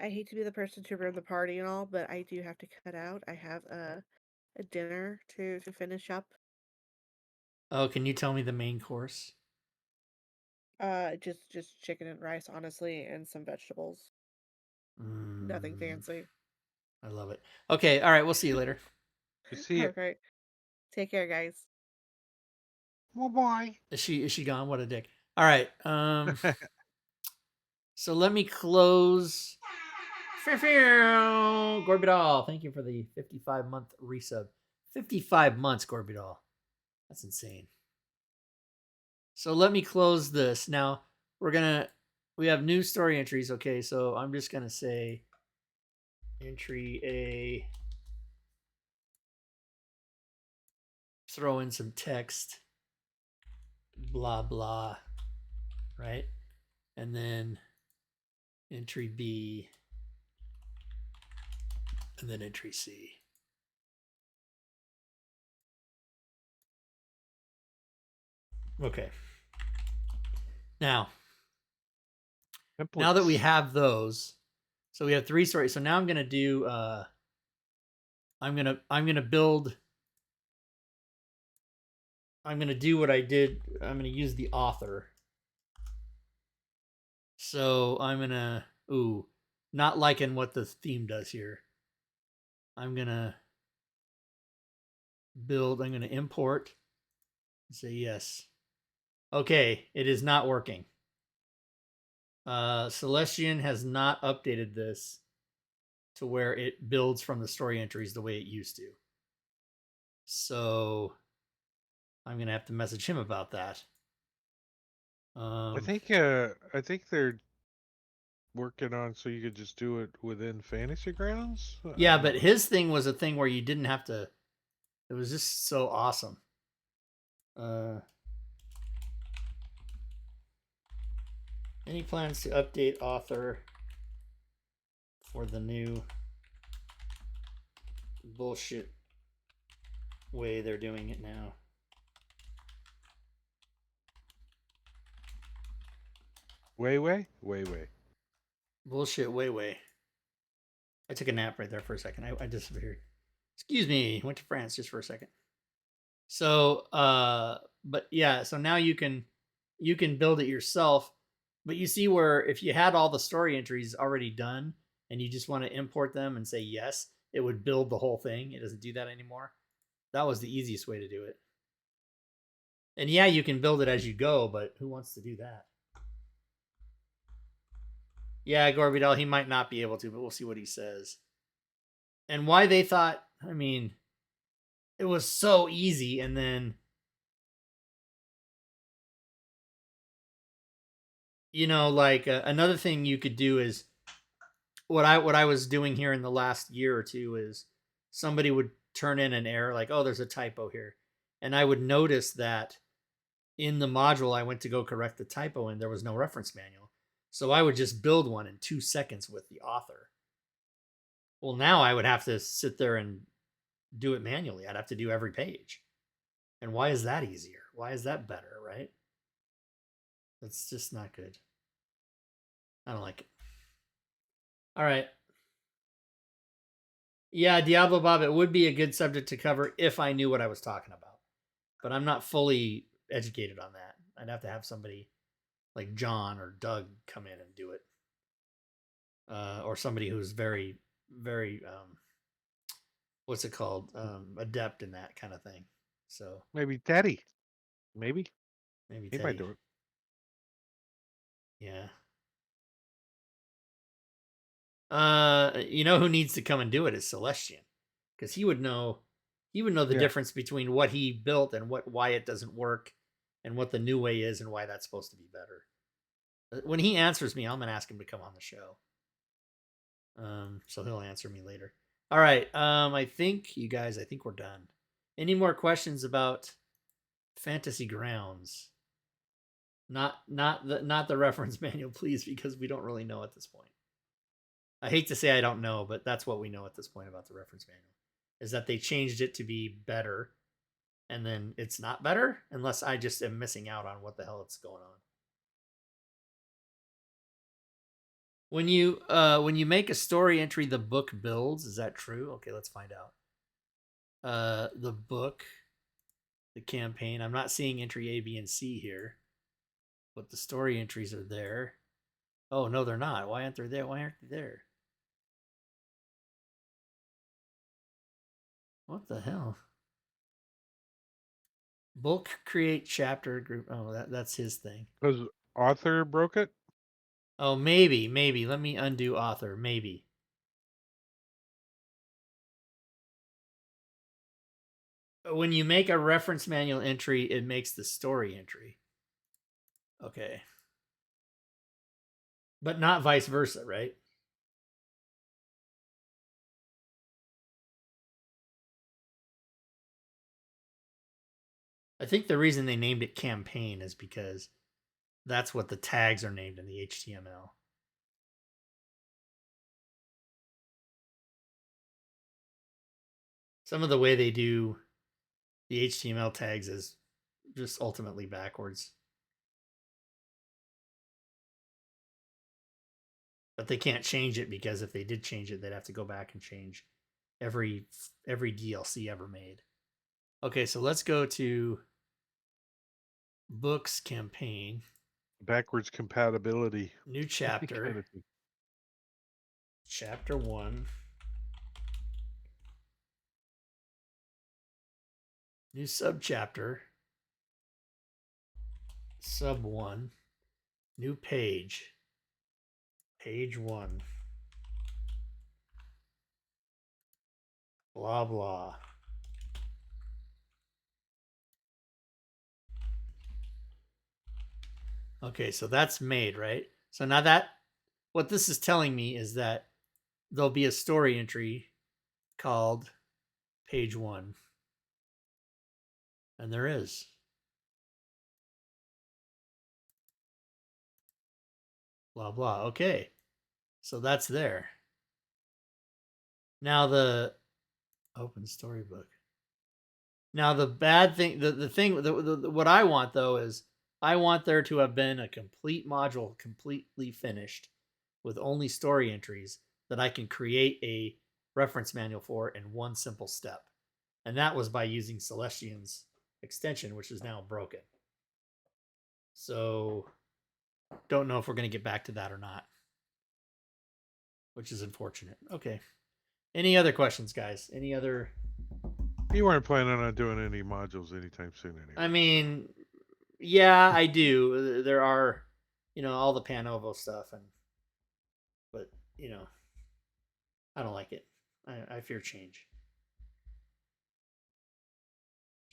I hate to be the person to ruin the party and all, but I do have to cut out. I have a dinner to finish up. Oh, can you tell me the main course? Just chicken and rice, honestly, and some vegetables. Nothing Mm, fancy. I love it. Okay, all right, we'll see you later. You see All it. right. Take care, guys. Well, bye. Is she gone? What a dick. All right. So let me close. Gorbidal, thank you for the 55-month resub. 55 months, Gorbidal. That's insane. So let me close this. Now, we have new story entries, okay? So I'm just going to say entry A, throw in some text, blah, blah, right? And then entry B, and then entry C. Okay. Now that we Templates. have those, so we have 3 stories. So now I'm gonna do I'm gonna build I'm gonna do what I did. I'm gonna use the author. So I'm gonna not liking what the theme does here. I'm gonna I'm gonna import and say yes. Okay, it is not working. Celestian has not updated this to where it builds from the story entries the way it used to. So I'm gonna have to message him about that. I think they're working on so you could just do it within Fantasy Grounds. Yeah, but his thing was a thing where you didn't have to. It was just so awesome. Any plans to update author for the new bullshit way they're doing it now? Way. Bullshit way. I took a nap right there for a second. I disappeared. Excuse me. Went to France just for a second. So, but yeah. So now you can build it yourself. But you see where if you had all the story entries already done and you just want to import them and say yes, it would build the whole thing. It doesn't do that anymore. That was the easiest way to do it. And yeah, you can build it as you go, but who wants to do that? Yeah, Gorbidel, he might not be able to, but we'll see what he says. And why they thought, I mean, it was so easy, and then like another thing you could do is what I was doing here in the last year or two is somebody would turn in an error like, oh, there's a typo here, and I would notice that in the module I went to go correct the typo and there was no reference manual, so I would just build one in 2 seconds with the author. Well, now I would have to sit there and do it manually. I'd have to do every page. And why is that easier? Why is that better, right? That's just not good. I don't like it. All right. Yeah, Diablo Bob, it would be a good subject to cover if I knew what I was talking about. But I'm not fully educated on that. I'd have to have somebody like John or Doug come in and do it. Or somebody who's very, very, what's it called? Adept in that kind of thing. So Maybe Teddy. Maybe maybe he might Teddy. do it. Yeah. You know who needs to come and do it is Celestian, because he would know the Yeah. difference between what he built and why it doesn't work, and what the new way is and why that's supposed to be better. When he answers me, I'm gonna ask him to come on the show. So he'll answer me later. All right. I think you guys. I think we're done. Any more questions about Fantasy Grounds? Not the reference manual, please, because we don't really know at this point. I hate to say I don't know, but that's what we know at this point about the reference manual, is that they changed it to be better, and then it's not better unless I just am missing out on what the hell is going on. When you make a story entry, the book builds. Is that true? Okay, let's find out. The book, the campaign. I'm not seeing entry A, B, and C here, but the story entries are there. Oh no, they're not. Why aren't they there? Why aren't they there? What the hell? Bulk create chapter group. Oh, that's his thing. Because author broke it. Oh, maybe. Let me undo author. Maybe. When you make a reference manual entry, it makes the story entry. Okay. But not vice versa, right? I think the reason they named it campaign is because that's what the tags are named in the HTML. Some of the way they do the HTML tags is just ultimately backwards. But they can't change it because if they did change it, they'd have to go back and change every DLC ever made. Okay, so let's go to books campaign. Backwards compatibility. New chapter. Kind of thing. Chapter 1. New subchapter. Sub 1. New page. Page 1. Blah blah. Okay, so that's made, right? So now that what this is telling me is that there'll be a story entry called page 1. And there is. Blah blah. Okay. So that's there. Now the open storybook. Now the bad thing, the thing, what I want though is I want there to have been a complete module, completely finished, with only story entries that I can create a reference manual for in one simple step, and that was by using Celestian's extension, which is now broken. So, don't know if we're going to get back to that or not, which is unfortunate. Okay. Any other questions, guys? Any other? You weren't planning on doing any modules anytime soon, anyway. I mean, yeah, I do. There are, all the Panovo stuff, but I don't like it. I fear change.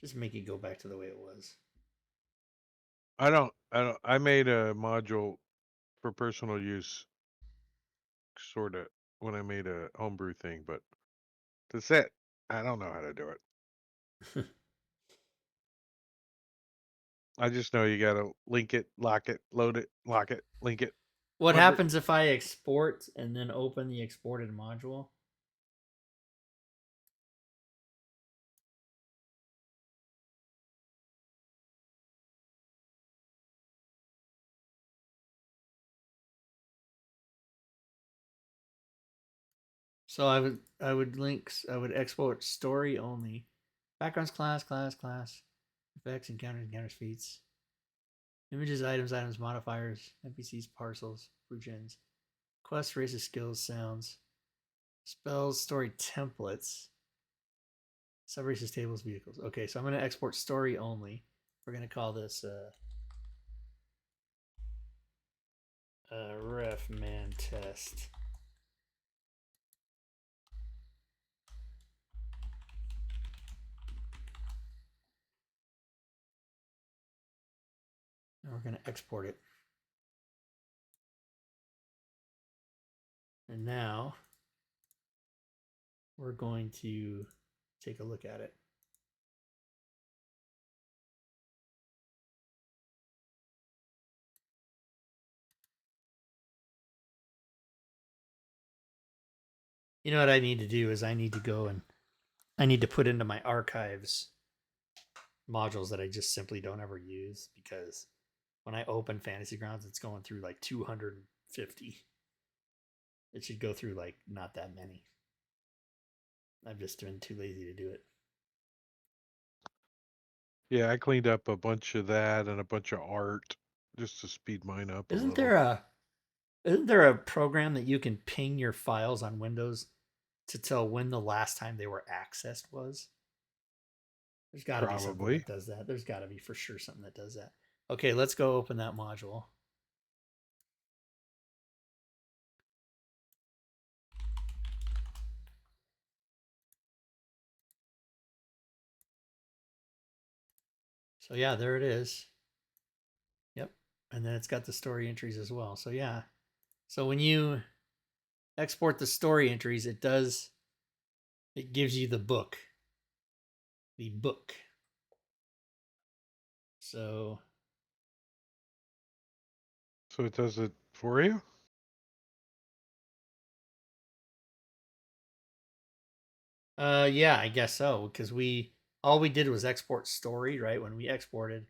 Just make it go back to the way it was. I don't. I made a module for personal use, sort of, when I made a homebrew thing, but that's it. I don't know how to do it. I just know you gotta link it, lock it, load it, lock it, link it. What Wonder- happens if I export and then open the exported module? So I would export story only, backgrounds class, effects, encounters, feats, images, items, modifiers, NPCs, parcels, gens, quests, races, skills, sounds, spells, story templates, subraces, tables, vehicles. Okay, so I'm going to export story only. We're going to call this ref man test. And we're going to export it. And now we're going to take a look at it. You know what I need to do is I need to go and I need to put into my archives modules that I just simply don't ever use, because when I open Fantasy Grounds, it's going through like 250. It should go through like not that many. I've just been too lazy to do it. Yeah, I cleaned up a bunch of that and a bunch of art just to speed mine up a Isn't little. there a isn't there a program that you can ping your files on Windows to tell when the last time they were accessed was? There's got to be something Probably. that does that. There's got to be for sure something that does that. Okay, let's go open that module. So yeah, there it is. Yep. And then it's got the story entries as well. So yeah. So when you export the story entries, it gives you the book. The book. So So it does it for you? yeah, I guess so. Because all we did was export story, right? When we exported,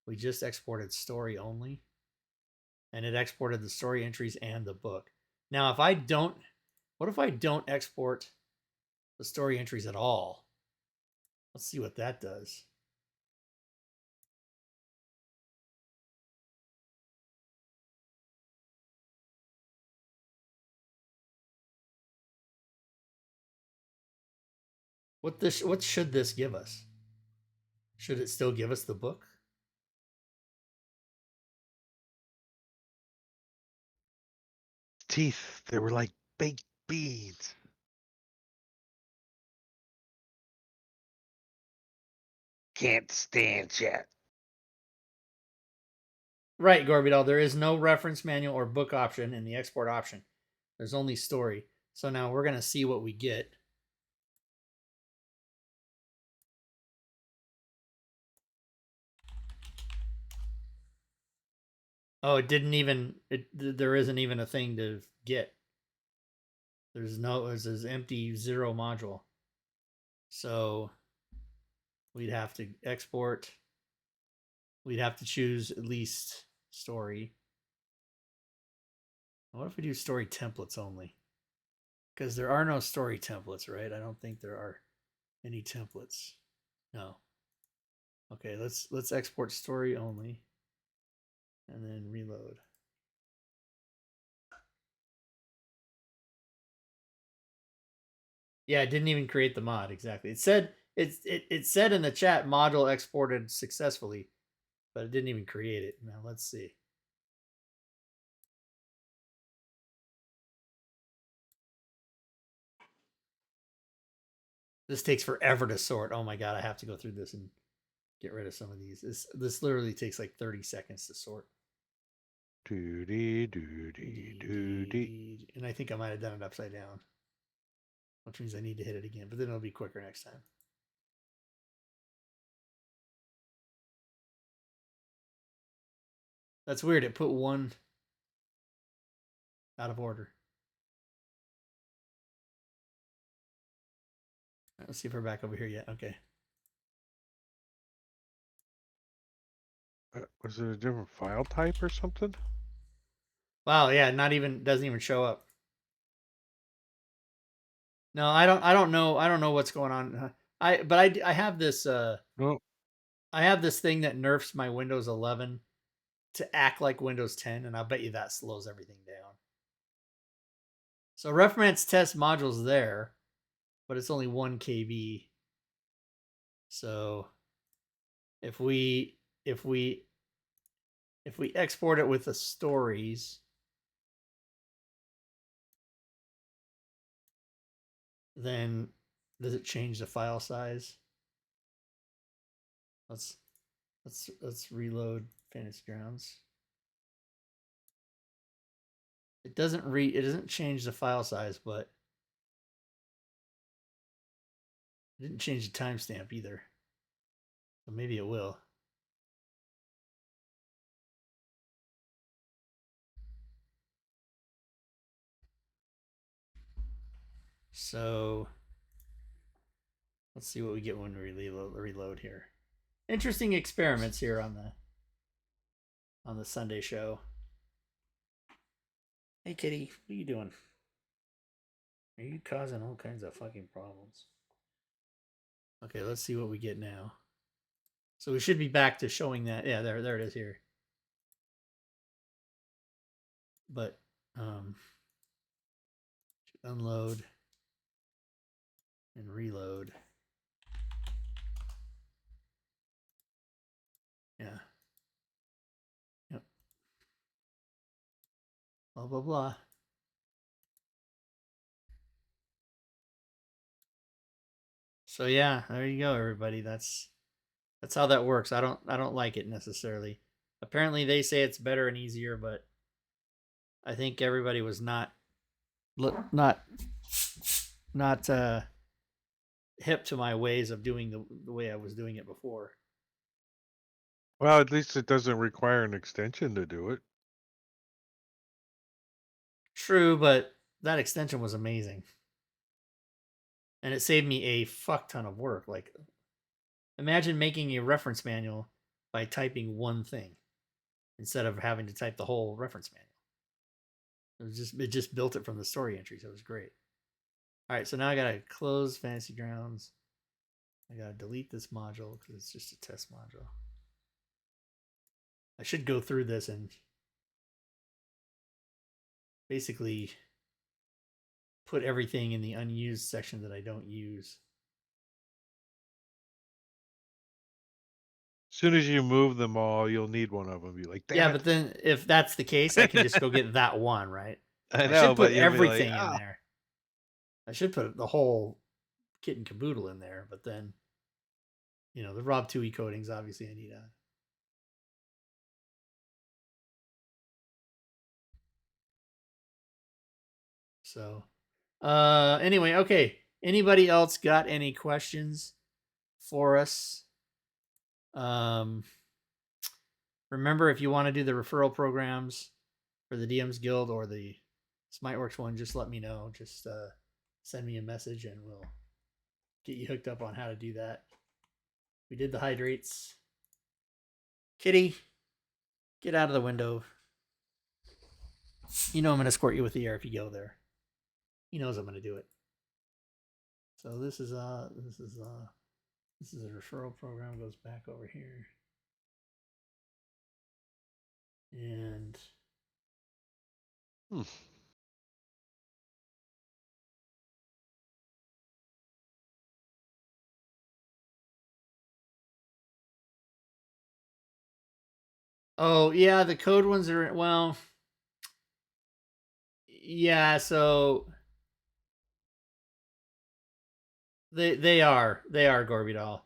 we just exported story only. And it exported the story entries and the book. Now what if I don't export the story entries at all? Let's see what that does. What should this give us? Should it still give us the book? Teeth, they were like baked beans. Can't stand you. Right, Gorbidal. There is no reference manual or book option in the export option. There's only story. So now we're gonna see what we get. Oh, it didn't even. There isn't even a thing to get. It says empty 0 module. So we'd have to export. We'd have to choose at least story. What if we do story templates only? Because there are no story templates, right? I don't think there are any templates. No. Okay, let's export story only, and then reload. Yeah, it didn't even create the mod exactly. It said in the chat module exported successfully, but it didn't even create it. Now let's see. This takes forever to sort. Oh my god, I have to go through this and get rid of some of these. This literally takes like 30 seconds to sort. Doody doody doody. And I think I might have done it upside down, which means I need to hit it again, but then it'll be quicker next time. That's weird. It put one out of order. Let's see if we're back over here yet. Okay. Was it a different file type or something? Wow. Yeah. Doesn't even show up. No, I don't know. I don't know what's going on. I have this. No. I have this thing that nerfs my Windows 11 to act like Windows 10, and I bet you that slows everything down. So reference test module's there, but it's only 1 KB. So if we export it with the stories, then does it change the file size? Let's reload Fantasy Grounds. It doesn't change the file size, but it didn't change the timestamp either. So maybe it will. So let's see what we get when we reload here. Interesting experiments here on the Sunday show. Hey kitty, what are you doing? Are you causing all kinds of fucking problems? Okay, let's see what we get now. So we should be back to showing that. Yeah, there it is here. But unload and reload. Yeah. Yep. Blah blah blah. So yeah, there you go, everybody. That's how that works. I don't like it necessarily. Apparently they say it's better and easier, but I think everybody was not not hip to my ways of doing the way I was doing it before. Well, at least it doesn't require an extension to do it. True, but that extension was amazing. And it saved me a fuck ton of work. Like, imagine making a reference manual by typing one thing instead of having to type the whole reference manual. It just built it from the story entries. It was great. All right, so now I gotta close Fantasy Grounds. I gotta delete this module because it's just a test module. I should go through this and basically put everything in the unused section that I don't use. As soon as you move them all, you'll need one of them. You're like, damn Yeah, it. but then if that's the case, I can just go get that one, right? I I know, should put but you'll be like, everything in ah. there. I should put the whole kit and caboodle in there, but then, the Rob 2E coatings, obviously I need on. So, anyway, okay. Anybody else got any questions for us? Remember, if you want to do the referral programs for the DMs Guild or the Smiteworks one, just let me know. Just send me a message and we'll get you hooked up on how to do that. We did the hydrates. Kitty, get out of the window. You know I'm going to escort you with the air if you go there. He knows I'm going to do it. So this is a referral program. Goes back over here. And oh yeah, the code ones are yeah, so they are Gorbidal.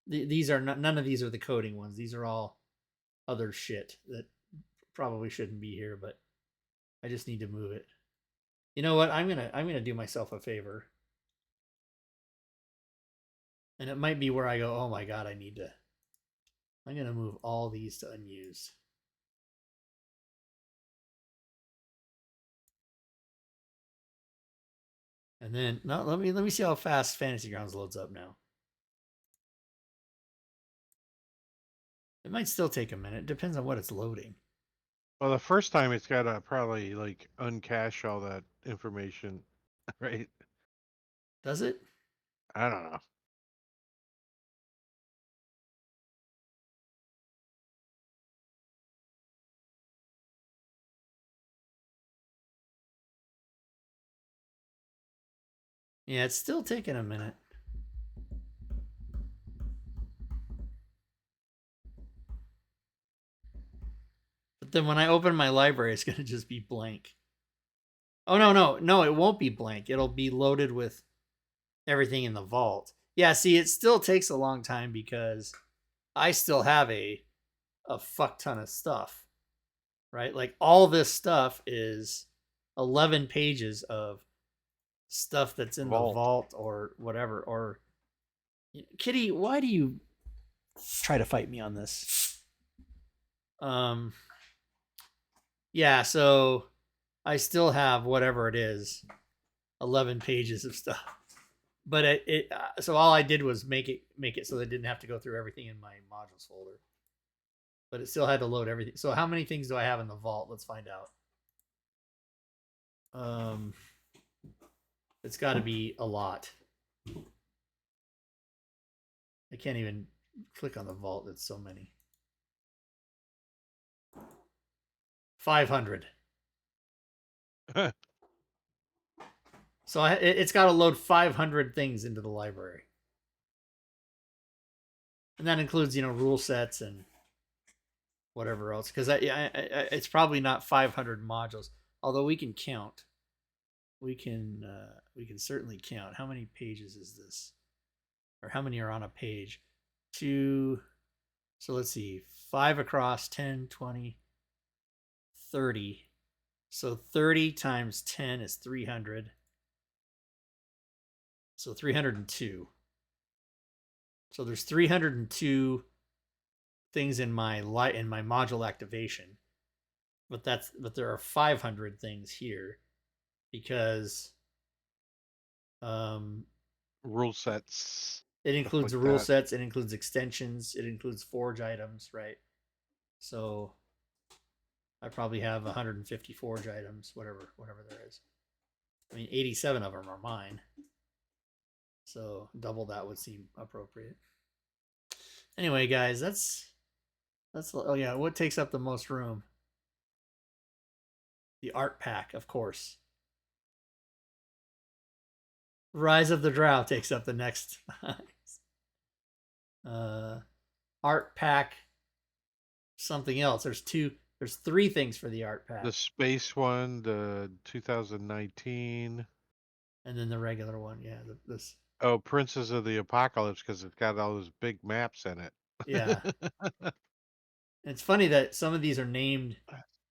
These are not, none of these are the coding ones. These are all other shit that probably shouldn't be here, but I just need to move it. You know what? I'm gonna do myself a favor, and it might be where I go, oh my god, I'm gonna move all these to unused. And then no, let me see how fast Fantasy Grounds loads up now. It might still take a minute. Depends on what it's loading. Well, the first time it's got to probably like uncache all that information, right? Does it? I don't know. Yeah, it's still taking a minute. But then when I open my library, it's going to just be blank. Oh, no, it won't be blank. It'll be loaded with everything in the vault. Yeah, see, it still takes a long time because I still have a fuck ton of stuff, right? Like all this stuff is 11 pages of stuff that's in the vault or whatever. Or Kitty, why do you try to fight me on this? Yeah, so I still have whatever it is, 11 pages of stuff. But so all I did was make it so that it didn't have to go through everything in my modules folder. But it still had to load everything. So how many things do I have in the vault? Let's find out. It's got to be a lot. I can't even click on the vault. It's so many. 500. So it's got to load 500 things into the library. And that includes, rule sets and whatever else. Because it's probably not 500 modules. Although we can count. We can certainly count. How many pages is this? Or how many are on a page? So let's see. 5 across, 10, 20, 30. So 30 times 10 is 300. So 302. So there's 302 things in my module activation. But there are 500 things here because rule sets. It includes like rule that. sets, it includes extensions, it includes forge items, right? So I probably have 150 forge items, whatever there is. I mean, 87 of them are mine. So double that would seem appropriate. Anyway, guys, that's oh yeah, what takes up the most room? The art pack, of course. Rise of the Drow takes up the next. Art pack, something else. There's 3 things for the art pack. The space one, the 2019, and then the regular one. Yeah, this. Oh, Princes of the Apocalypse, because it's got all those big maps in it. Yeah. It's funny that some of these are named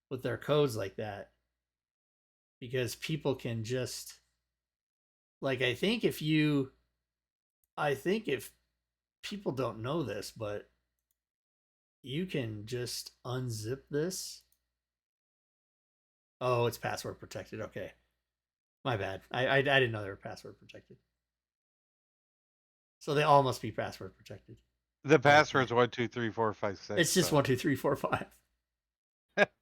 with their codes like that because people can just like I think if people don't know this, but you can just unzip this. Oh, it's password protected. Okay. My bad. I didn't know they were password protected. So they all must be password protected. The password's 1, 2, 3, 4, 5, 6. It's just 1, 2, 3, 4, 5.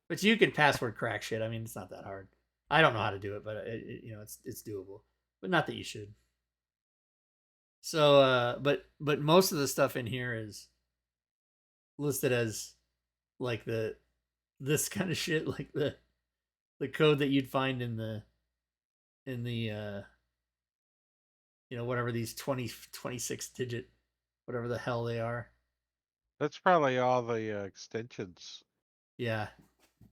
But you can password crack shit. I mean, it's not that hard. I don't know how to do it, but it's doable. But not that you should. So, but most of the stuff in here is listed as like this kind of shit, like the code that you'd find in the whatever these 26 digit, whatever the hell they are. That's probably all the extensions. Yeah.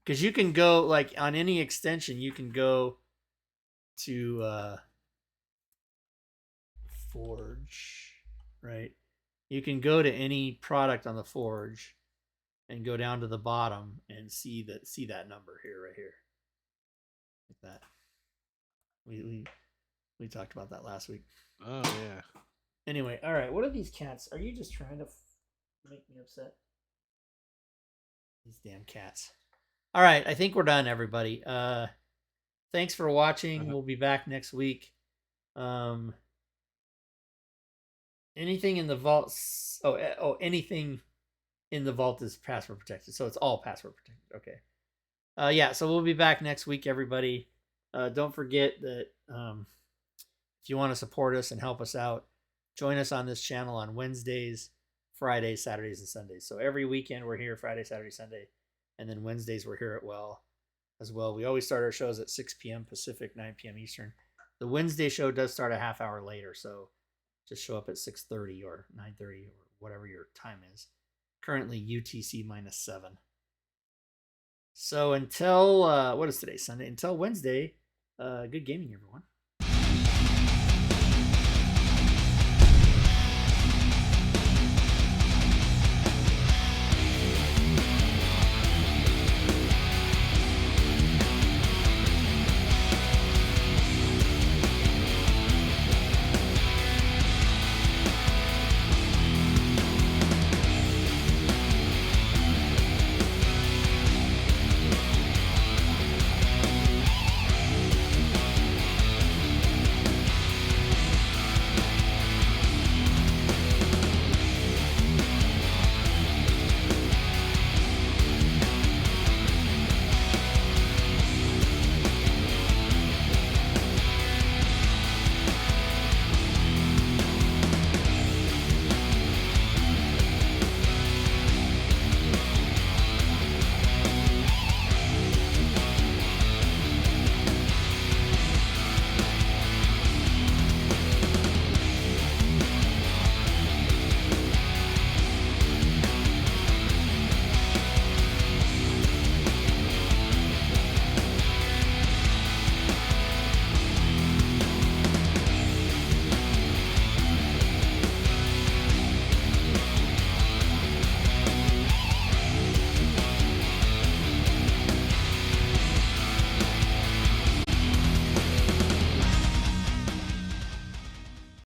Because you can go, like, on any extension, you can go to Forge, right? You can go to any product on the Forge and go down to the bottom and see that number here, right here. Like that. We talked about that last week. Oh, yeah. Anyway, all right. What are these cats? Are you just trying to make me upset? These damn cats. All right, I think we're done, everybody. Thanks for watching. We'll be back next week. Anything in the vault? Anything in the vault is password protected, so it's all password protected. Okay. Yeah. So we'll be back next week, everybody. Don't forget that if you want to support us and help us out, join us on this channel on Wednesdays, Fridays, Saturdays, and Sundays. So every weekend we're here, Friday, Saturday, Sunday. And then Wednesdays we're here as well. We always start our shows at 6 p.m. Pacific, 9 p.m. Eastern. The Wednesday show does start a half hour later, so just show up at 6:30 or 9:30 or whatever your time is. Currently UTC -7. So until what is today? Sunday. Until Wednesday. Good gaming, everyone.